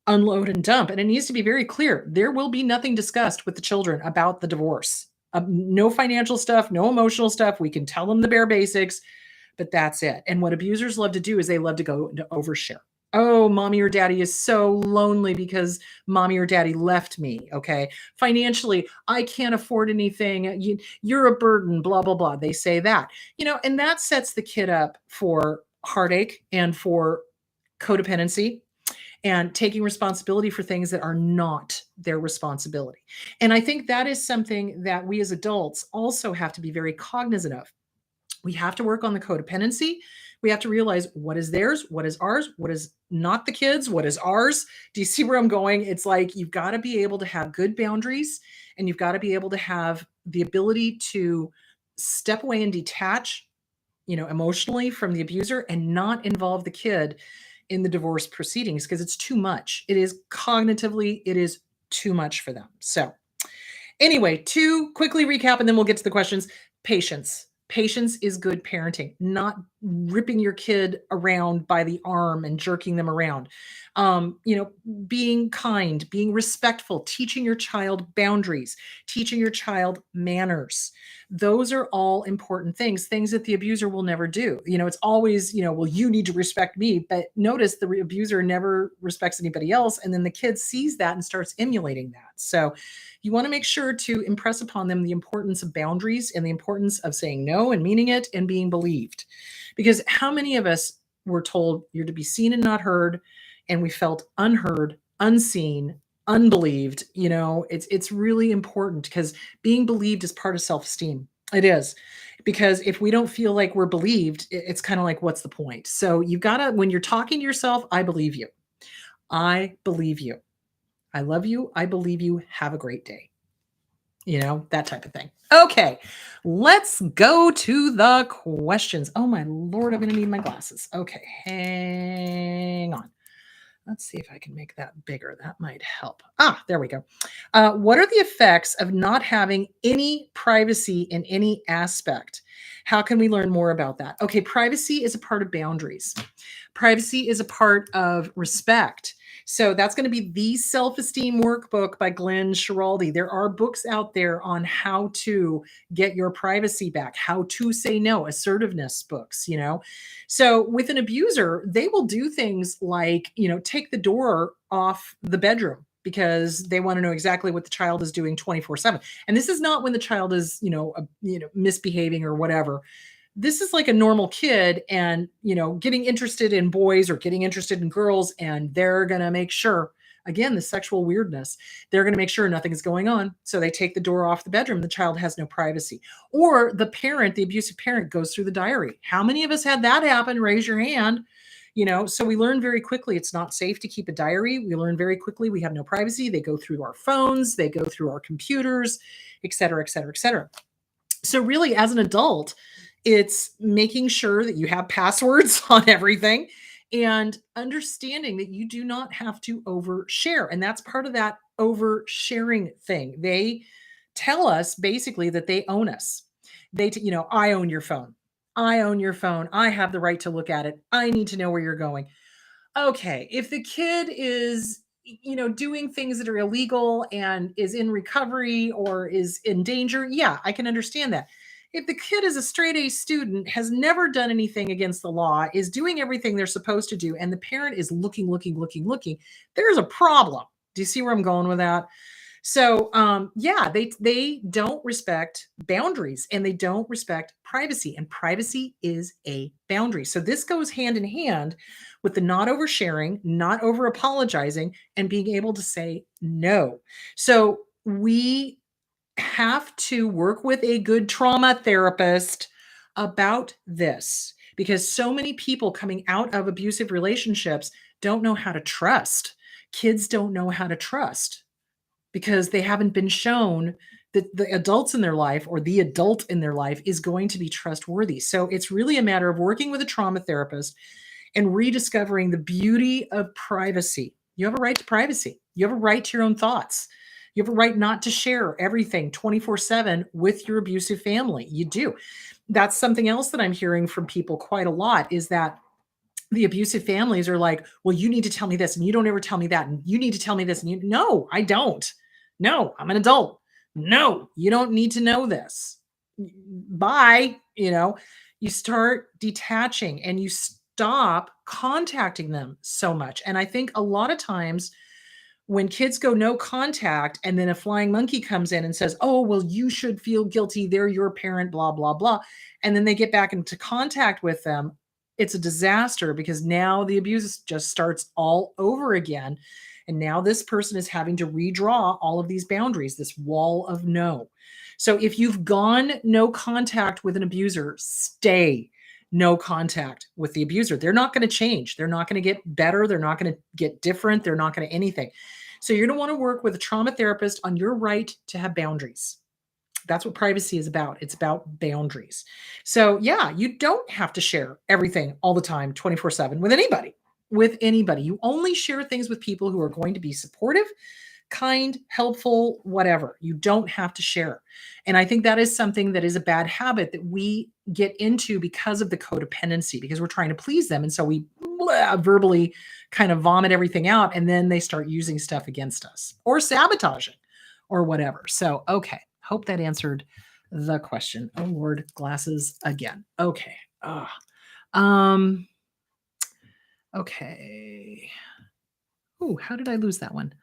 unload and dump. And it needs to be very clear. There will be nothing discussed with the children about the divorce. No financial stuff, no emotional stuff. We can tell them the bare basics, but that's it. And what abusers love to do is they love to go into overshare. Oh, mommy or daddy is so lonely because mommy or daddy left me. Okay. Financially, I can't afford anything. You're a burden, blah, blah, blah. They say that, and that sets the kid up for heartache and for codependency and taking responsibility for things that are not their responsibility. And I think that is something that we as adults also have to be very cognizant of. We have to work on the codependency. We have to realize what is theirs, what is ours, what is not the kids, what is ours. Do you see where I'm going? It's like you've got to be able to have good boundaries, and you've got to be able to have the ability to step away and detach, emotionally from the abuser, and not involve the kid in the divorce proceedings, because it's too much. It is cognitively, it is too much for them. So Anyway, to quickly recap, and then we'll get to the questions. Patience. Patience is good parenting, not ripping your kid around by the arm and jerking them around. You know, being kind, being respectful, teaching your child boundaries, teaching your child manners. Those are all important things, things that the abuser will never do. You know, it's always, you know, well, you need to respect me. But notice the abuser never respects anybody else. And then the kid sees that and starts emulating that. So you want to make sure to impress upon them the importance of boundaries and the importance of saying no and meaning it and being believed. Because how many of us were told you're to be seen and not heard, and we felt unheard, unseen, unbelieved? You know, it's really important because being believed is part of self-esteem. It is. Because if we don't feel like we're believed, it's kind of like, what's the point? So you've got to, when you're talking to yourself, I believe you. I believe you. I love you. I believe you. Have a great day. You know, that type of thing. Okay, let's go to the questions. Oh my Lord, I'm going to need my glasses. Okay, hang on. Let's see if I can make that bigger. That might help. Ah, there we go. What are the effects of not having any privacy in any aspect? How can we learn more about that? Okay, privacy is a part of boundaries. Privacy is a part of respect. So that's going to be the Self-Esteem Workbook by Glenn Schiraldi. There are books out there on how to get your privacy back, how to say no, assertiveness books, you know. So with an abuser, they will do things like, you know, take the door off the bedroom because they want to know exactly what the child is doing 24/7. And this is not when the child is, misbehaving or whatever. This is like a normal kid and, you know, getting interested in boys or getting interested in girls, and they're going to make sure, again, the sexual weirdness, they're going to make sure nothing is going on. So they take the door off the bedroom. The child has no privacy. Or the parent, the abusive parent, goes through the diary. How many of us had that happen? Raise your hand. You know, so we learn very quickly it's not safe to keep a diary. We learn very quickly we have no privacy. They go through our phones, they go through our computers, et cetera, et cetera, et cetera. So really, as an adult, it's making sure that you have passwords on everything and understanding that you do not have to overshare. And that's part of that oversharing thing. They tell us basically that they own us. I own your phone. I own your phone. I have the right to look at it. I need to know where you're going. Okay, if the kid is, doing things that are illegal and is in recovery or is in danger, yeah, I can understand that. If the kid is a straight A student, has never done anything against the law, is doing everything they're supposed to do, and the parent is looking, there's a problem. Do you see where I'm going with that? So, yeah, they don't respect boundaries and they don't respect privacy, and privacy is a boundary. So this goes hand in hand with the not oversharing, not over apologizing, and being able to say no. So we have to work with a good trauma therapist about this because so many people coming out of abusive relationships don't know how to trust. Kids don't know how to trust because they haven't been shown that the adults in their life or the adult in their life is going to be trustworthy. So it's really a matter of working with a trauma therapist and rediscovering the beauty of privacy. You have a right to privacy. You have a right to your own thoughts. You have a right not to share everything 24/7 with your abusive family. You do. That's something else that I'm hearing from people quite a lot is that the abusive families are like, well, you need to tell me this and you don't ever tell me that. And you need to tell me this. And no, I don't. No, I'm an adult. No, you don't need to know this. Bye. You start detaching and you stop contacting them so much. And I think a lot of times when kids go no contact and then a flying monkey comes in and says, oh, well, you should feel guilty. They're your parent, blah, blah, blah. And then they get back into contact with them. It's a disaster because now the abuse just starts all over again. And now this person is having to redraw all of these boundaries, this wall of no. So if you've gone no contact with an abuser, stay no contact with the abuser. They're not going to change. They're not going to get better. They're not going to get different. They're not going to anything. So you're going to want to work with a trauma therapist on your right to have boundaries. That's what privacy is about. It's about boundaries. So yeah, you don't have to share everything all the time, 24/7 with anybody. You only share things with people who are going to be supportive, kind, helpful, whatever. You don't have to share. And I think that is something that is a bad habit that we get into because of the codependency, because we're trying to please them. And so we verbally kind of vomit everything out, and then they start using stuff against us or sabotaging or whatever. So, okay. Hope that answered the question. Oh, Lord, glasses again. Okay. Okay. Ooh, how did I lose that one?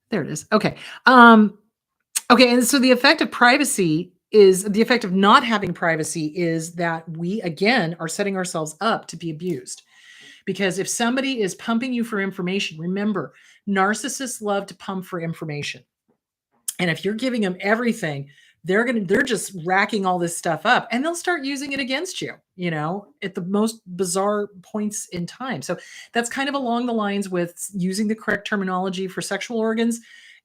There it is. Okay. Okay. And so the effect of privacy is the effect of not having privacy is that we, again, are setting ourselves up to be abused. Because if somebody is pumping you for information, remember, narcissists love to pump for information. And if you're giving them everything, they're just racking all this stuff up, and they'll start using it against you, at the most bizarre points in time. So that's kind of along the lines with using the correct terminology for sexual organs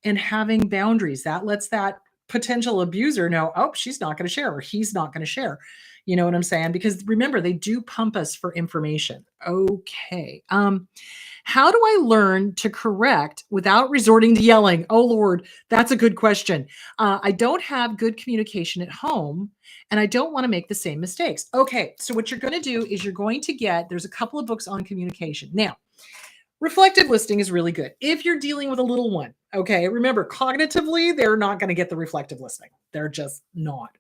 and having boundaries. That lets that potential abuser know, oh, she's not going to share, or he's not going to share. You know what I'm saying? Because remember, they do pump us for information. Okay. How do I learn to correct without resorting to yelling? Oh, Lord, that's a good question. I don't have good communication at home, and I don't want to make the same mistakes. Okay, so what you're going to do is there's a couple of books on communication. Now, reflective listening is really good if you're dealing with a little one. Okay, remember, cognitively, they're not going to get the reflective listening. They're just not.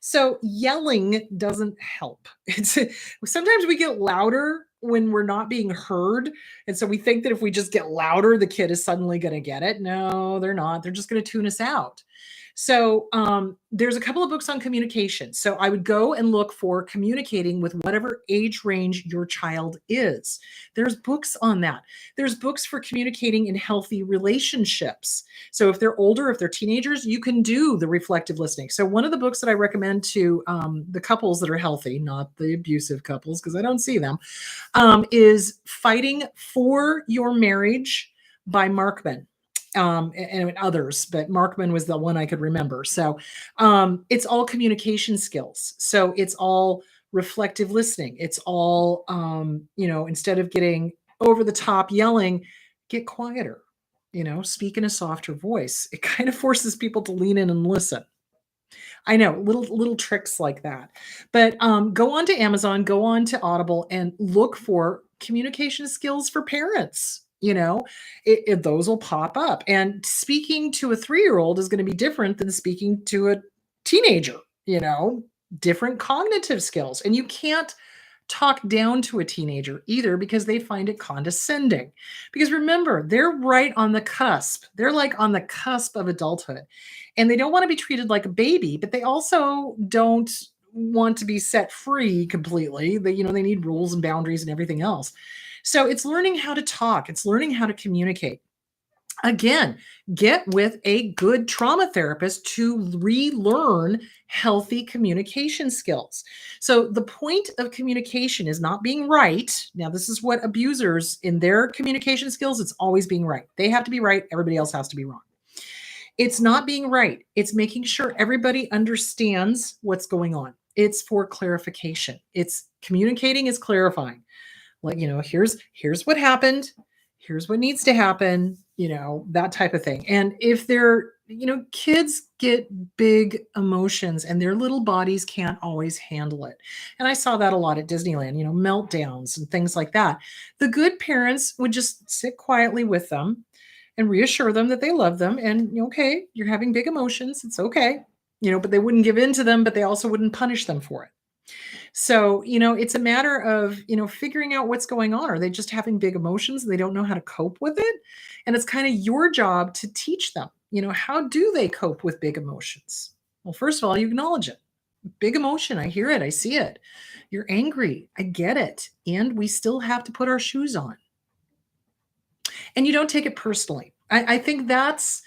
So yelling doesn't help. Sometimes we get louder when we're not being heard. And so we think that if we just get louder, the kid is suddenly going to get it. No, they're not. They're just going to tune us out. So there's a couple of books on communication. So I would go and look for communicating with whatever age range your child is. There's books on that. There's books for communicating in healthy relationships. So if they're older, if they're teenagers, you can do the reflective listening. So one of the books that I recommend to the couples that are healthy, not the abusive couples, because I don't see them, is Fighting for Your Marriage by Markman. And others, but Markman was the one I could remember. So it's all communication skills. So it's all reflective listening. It's all, instead of getting over the top yelling, get quieter, speak in a softer voice. It kind of forces people to lean in and listen. I know, little tricks like that. But go on to Amazon, go on to Audible, and look for communication skills for parents. Those will pop up. And speaking to a 3-year-old is going to be different than speaking to a teenager, different cognitive skills. And you can't talk down to a teenager either, because they find it condescending. Because remember, they're right on the cusp. They're like on the cusp of adulthood. And they don't want to be treated like a baby, but they also don't want to be set free completely. They need rules and boundaries and everything else. So it's learning how to talk. It's learning how to communicate. Again, get with a good trauma therapist to relearn healthy communication skills. So the point of communication is not being right. Now, this is what abusers in their communication skills, it's always being right. They have to be right. Everybody else has to be wrong. It's not being right. It's making sure everybody understands what's going on. It's for clarification. It's communicating is clarifying. Like, here's what happened. Here's what needs to happen, that type of thing. And if they're, kids get big emotions and their little bodies can't always handle it. And I saw that a lot at Disneyland, meltdowns and things like that. The good parents would just sit quietly with them and reassure them that they love them. And, okay, you're having big emotions. It's okay, but they wouldn't give in to them, but they also wouldn't punish them for it. So, it's a matter of, figuring out what's going on. Are they just having big emotions and they don't know how to cope with it? And it's kind of your job to teach them, how do they cope with big emotions? Well, first of all, you acknowledge it. Big emotion. I hear it. I see it. You're angry. I get it. And we still have to put our shoes on. And you don't take it personally. I think that's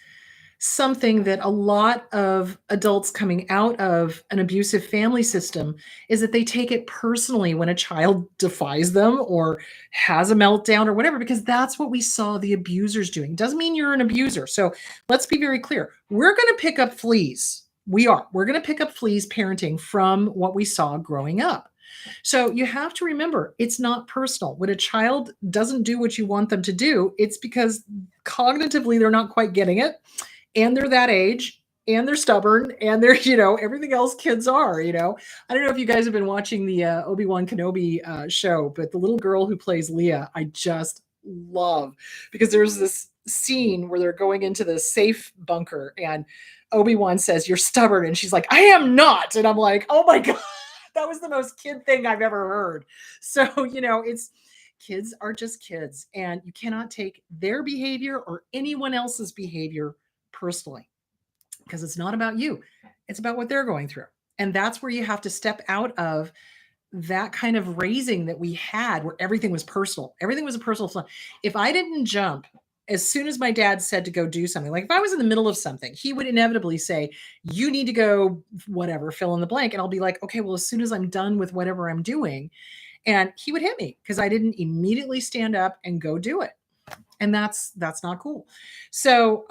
something that a lot of adults coming out of an abusive family system is that they take it personally when a child defies them or has a meltdown or whatever, because that's what we saw the abusers doing. It doesn't mean you're an abuser. So let's be very clear. We're going to pick up fleas. We're going to pick up fleas parenting from what we saw growing up. So you have to remember, it's not personal. When a child doesn't do what you want them to do, it's because cognitively they're not quite getting it, and they're that age, and they're stubborn, and they're, everything else kids are, I don't know if you guys have been watching the Obi-Wan Kenobi show, but the little girl who plays Leia, I just love, because there's this scene where they're going into the safe bunker, and Obi-Wan says, "You're stubborn," and she's like, "I am not," and I'm like, oh my god, that was the most kid thing I've ever heard. So, it's kids are just kids, and you cannot take their behavior or anyone else's behavior personally, because it's not about you. It's about what they're going through. And that's where you have to step out of that kind of raising that we had, where everything was personal. Everything was a personal flaw. If I didn't jump as soon as my dad said to go do something, like if I was in the middle of something, he would inevitably say, "You need to go, whatever, fill in the blank." And I'll be like, "Okay, well, as soon as I'm done with whatever I'm doing." And he would hit me because I didn't immediately stand up and go do it. And that's not cool. So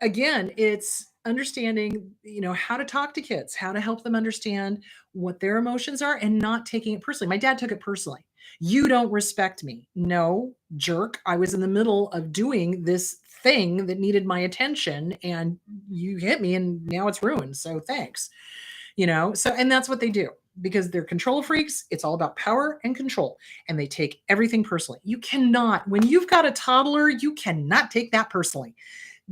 again, it's understanding, how to talk to kids, how to help them understand what their emotions are, and not taking it personally. My dad took it personally. "You don't respect me." No, jerk. I was in the middle of doing this thing that needed my attention, and you hit me, and now it's ruined. So thanks. So, and that's what they do, because they're control freaks. It's all about power and control, and they take everything personally. You cannot, when you've got a toddler, you cannot take that personally.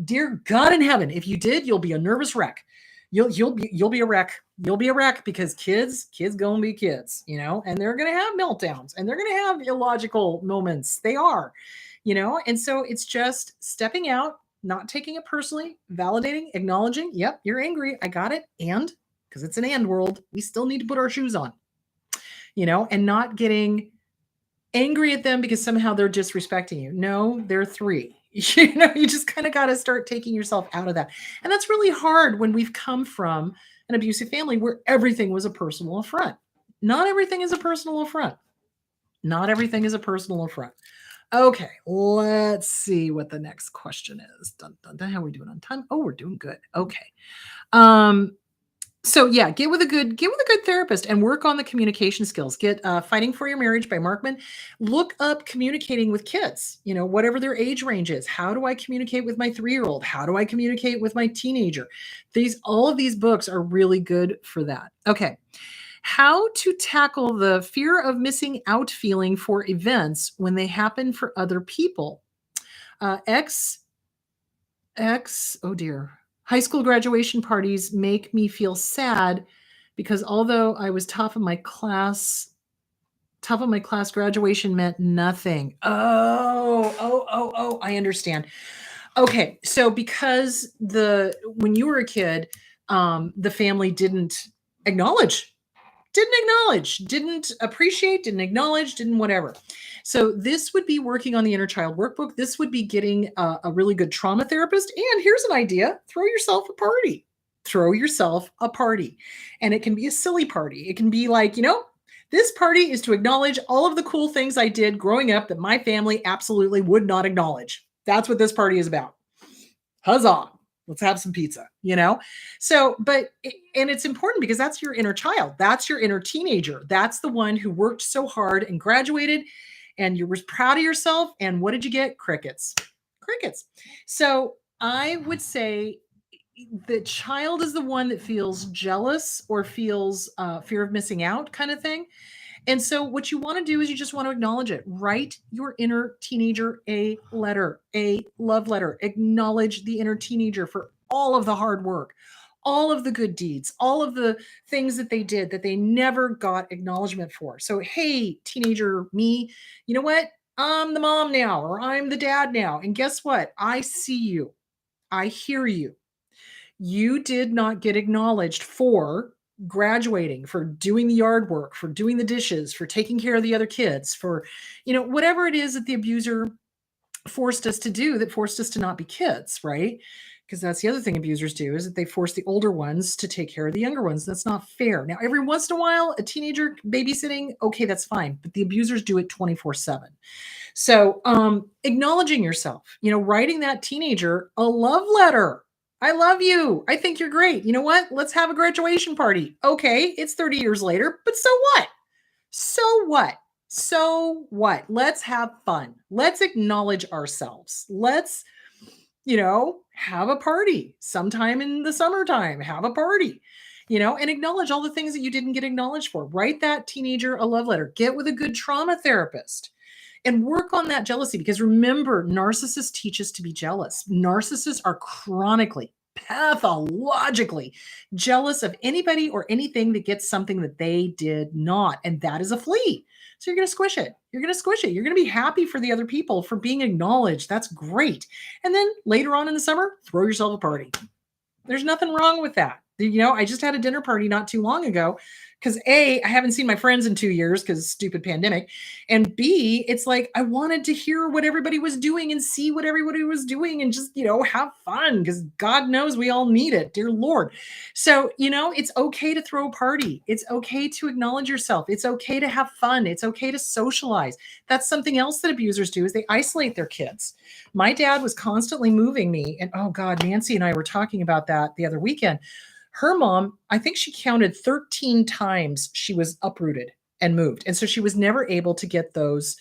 Dear God in heaven, if you did, you'll be a nervous wreck. You'll be a wreck. You'll be a wreck, because kids gonna be kids, and they're gonna have meltdowns, and they're gonna have illogical moments. They are, and so it's just stepping out, not taking it personally, validating, acknowledging, "Yep, you're angry. I got it." And because it's an and world, we still need to put our shoes on, and not getting angry at them because somehow they're disrespecting you. No, they're three. You just kind of got to start taking yourself out of that. And that's really hard when we've come from an abusive family where everything was a personal affront. Not everything is a personal affront. Not everything is a personal affront. Okay, let's see what the next question is. Dun, dun, dun. How are we doing on time? Oh, we're doing good. Okay. So yeah, get with a good therapist and work on the communication skills. Get Fighting for Your Marriage by Markman. Look up communicating with kids, whatever their age range is. How do I communicate with my 3-year-old? How do I communicate with my teenager? All of these books are really good for that. Okay. How to tackle the fear of missing out feeling for events when they happen for other people. Oh dear. High school graduation parties make me feel sad because although I was top of my class, graduation meant nothing. Oh, I understand. Okay, so because when you were a kid, the family didn't acknowledge, didn't appreciate, didn't acknowledge, didn't whatever. So this would be working on the inner child workbook. This would be getting a really good trauma therapist. And here's an idea: throw yourself a party. Throw yourself a party. And it can be a silly party. It can be like, this party is to acknowledge all of the cool things I did growing up that my family absolutely would not acknowledge. That's what this party is about. Huzzah. Let's have some pizza, So, and it's important because that's your inner child. That's your inner teenager. That's the one who worked so hard and graduated, and you were proud of yourself. And what did you get? Crickets. So I would say the child is the one that feels jealous or feels fear of missing out kind of thing. And so what you want to do is you just want to acknowledge it. Write your inner teenager a letter, a love letter. Acknowledge the inner teenager for all of the hard work, all of the good deeds, all of the things that they did that they never got acknowledgement for. So, hey, teenager me, you know what? I'm the mom now, or I'm the dad now. And guess what? I see you. I hear you. You did not get acknowledged for graduating, for doing the yard work, for doing the dishes, for taking care of the other kids, for, whatever it is that the abuser forced us to do, that forced us to not be kids, right? Because that's the other thing abusers do, is that they force the older ones to take care of the younger ones. That's not fair. Now, every once in a while, a teenager babysitting, okay, that's fine. But the abusers do it 24/7. So acknowledging yourself, writing that teenager a love letter. I love you. I think you're great. You know what? Let's have a graduation party. Okay, it's 30 years later, but so what? So what? So what? Let's have fun. Let's acknowledge ourselves. Let's, have a party sometime in the summertime. Have a party, and acknowledge all the things that you didn't get acknowledged for. Write that teenager a love letter. Get with a good trauma therapist and work on that jealousy, because remember, narcissists teach us to be jealous. Narcissists are chronically, pathologically jealous of anybody or anything that gets something that they did not. And that is a flea. So you're going to squish it. You're going to squish it. You're going to be happy for the other people for being acknowledged. That's great. And then later on in the summer, throw yourself a party. There's nothing wrong with that. I just had a dinner party not too long ago because A, I haven't seen my friends in 2 years because stupid pandemic. And B, it's like I wanted to hear what everybody was doing and see what everybody was doing and just, have fun because God knows we all need it, dear Lord. So, it's okay to throw a party. It's okay to acknowledge yourself. It's okay to have fun. It's okay to socialize. That's something else that abusers do is they isolate their kids. My dad was constantly moving me. And oh God, Nancy and I were talking about that the other weekend. Her mom, I think she counted 13 times she was uprooted and moved. And so she was never able to get those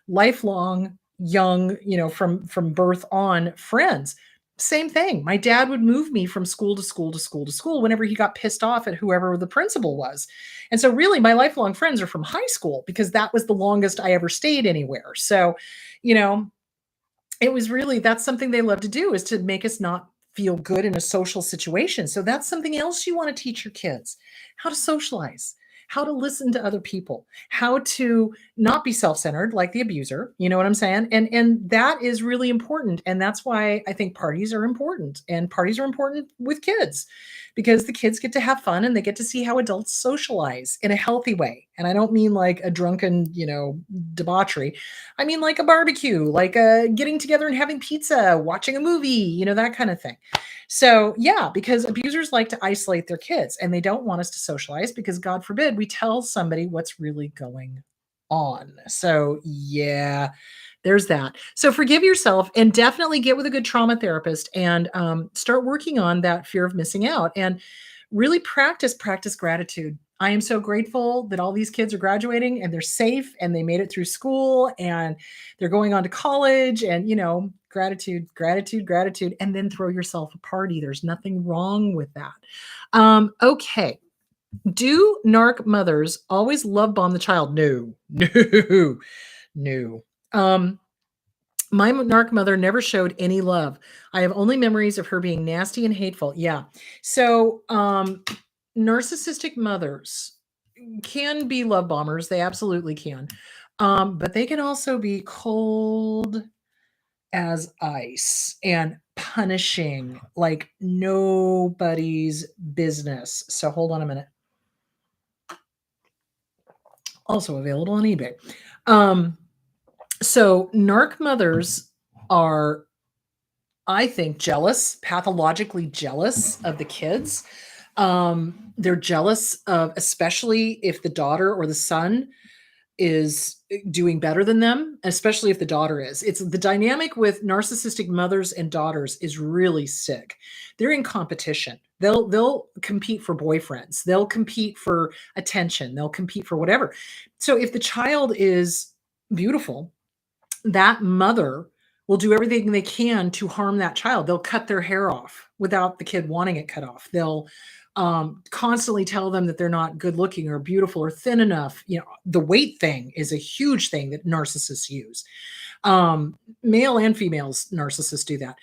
lifelong, young, from birth on friends. Same thing. My dad would move me from school to school to school to school whenever he got pissed off at whoever the principal was. And so really my lifelong friends are from high school because that was the longest I ever stayed anywhere. So, it was really, that's something they love to do, is to make us not feel good in a social situation. So that's something else you want to teach your kids: how to socialize, how to listen to other people, how to not be self-centered like the abuser. You know what I'm saying? And that is really important. And that's why I think parties are important. And parties are important with kids because the kids get to have fun and they get to see how adults socialize in a healthy way. And I don't mean like a drunken, debauchery. I mean like a barbecue, like getting together and having pizza, watching a movie, that kind of thing. So, yeah, because abusers like to isolate their kids and they don't want us to socialize because, God forbid, we tell somebody what's really going on. So, yeah, there's that. So, forgive yourself and definitely get with a good trauma therapist and start working on that fear of missing out and really practice gratitude. I am so grateful that all these kids are graduating and they're safe and they made it through school and they're going on to college and, gratitude, gratitude, gratitude, and then throw yourself a party. There's nothing wrong with that. Okay. Do narc mothers always love bomb the child? No, no, no. My narc mother never showed any love. I have only memories of her being nasty and hateful. Yeah. So, narcissistic mothers can be love bombers. They absolutely can. But they can also be cold as ice and punishing like nobody's business. So hold on a minute. Also available on eBay. So narc mothers are, I think, jealous, pathologically jealous of the kids. They're jealous of, especially if the daughter or the son is doing better than them, especially if the daughter is. It's the dynamic with narcissistic mothers and daughters is really sick. They're in competition. They'll compete for boyfriends. They'll compete for attention. They'll compete for whatever. So if the child is beautiful, that mother will do everything they can to harm that child. They'll cut their hair off without the kid wanting it cut off. They'll constantly tell them that they're not good looking or beautiful or thin enough. The weight thing is a huge thing that narcissists use. Male and females narcissists do that.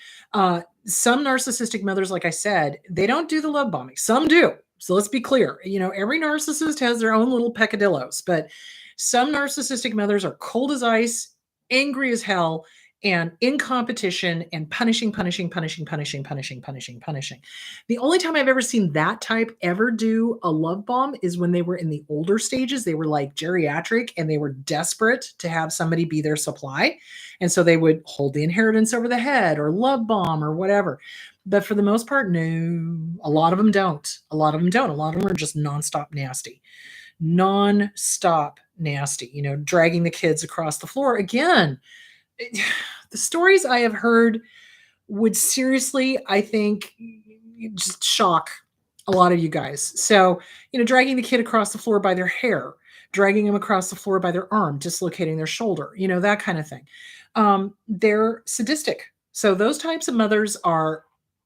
Some narcissistic mothers, like I said, they don't do the love bombing. Some do. So let's be clear. Every narcissist has their own little peccadillos, but some narcissistic mothers are cold as ice, angry as hell, and in competition and punishing. The only time I've ever seen that type ever do a love bomb is when they were in the older stages. They were like geriatric and they were desperate to have somebody be their supply. And so they would hold the inheritance over the head or love bomb or whatever. But for the most part, no, a lot of them don't. A lot of them are just nonstop nasty. Dragging the kids across the floor. Again, the stories I have heard would seriously, I think, just shock a lot of you guys. So, dragging the kid across the floor by their hair, dragging them across the floor by their arm, dislocating their shoulder, that kind of thing. They're sadistic. So those types of mothers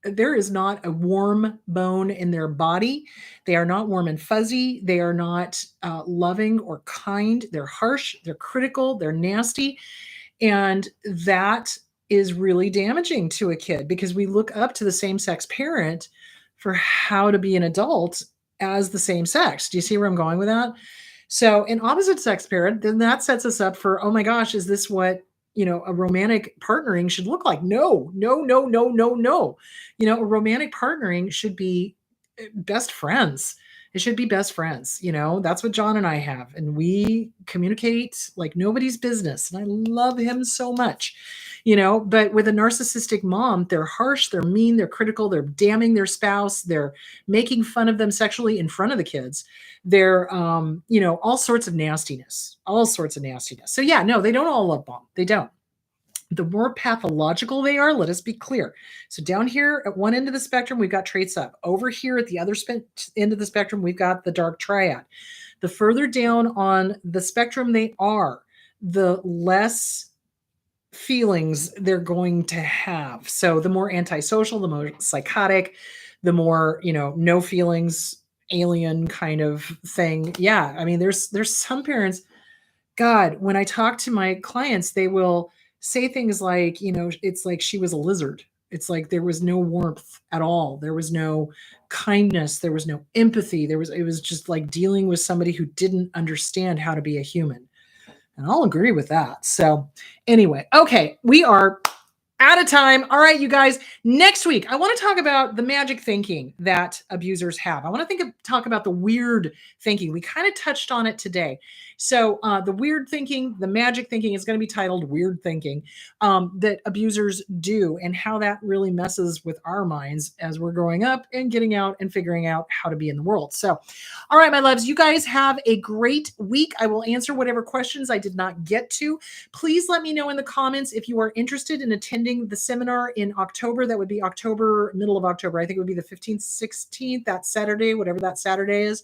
there is not a warm bone in their body. They are not warm and fuzzy. They are not loving or kind. They're harsh. They're critical. They're nasty. And that is really damaging to a kid because we look up to the same sex parent for how to be an adult as the same sex. Do you see where I'm going with that? So an opposite sex parent, then that sets us up for, oh my gosh, is this what, a romantic partnering should look like? No, no, no, no, no, no. A romantic partnering should be best friends. It should be best friends. That's what John and I have. And we communicate like nobody's business. And I love him so much, but with a narcissistic mom, they're harsh, they're mean, they're critical, they're damning their spouse, they're making fun of them sexually in front of the kids. They're, all sorts of nastiness, So yeah, no, they don't all love bomb. They don't. The more pathological they are, let us be clear. So down here at one end of the spectrum, we've got traits up. Over here at the other end of the spectrum, we've got the dark triad. The further down on the spectrum they are, the less feelings they're going to have. So the more antisocial, the more psychotic, the more, no feelings, alien kind of thing. Yeah. I mean, there's some parents, God, when I talk to my clients, they will say things like, it's like she was a lizard. It's like there was no warmth at all. There was no kindness. There was no empathy. It was just like dealing with somebody who didn't understand how to be a human. And I'll agree with that. So anyway, okay, we are out of time. All right, you guys, next week, I want to talk about the magic thinking that abusers have. I want to talk about the weird thinking. We kind of touched on it today. So the weird thinking, the magic thinking is going to be titled Weird Thinking that abusers do and how that really messes with our minds as we're growing up and getting out and figuring out how to be in the world. So, all right, my loves, you guys have a great week. I will answer whatever questions I did not get to. Please let me know in the comments if you are interested in attending the seminar in October. That would be middle of October. I think it would be the 15th, 16th, that Saturday, whatever that Saturday is.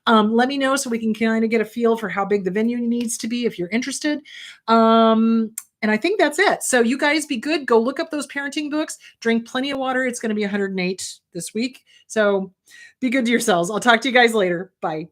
Let me know so we can kind of get a feel for how big the venue needs to be if you're interested. And I think that's it. So you guys be good. Go look up those parenting books. Drink plenty of water. It's going to be 108 this week. So be good to yourselves. I'll talk to you guys later. Bye.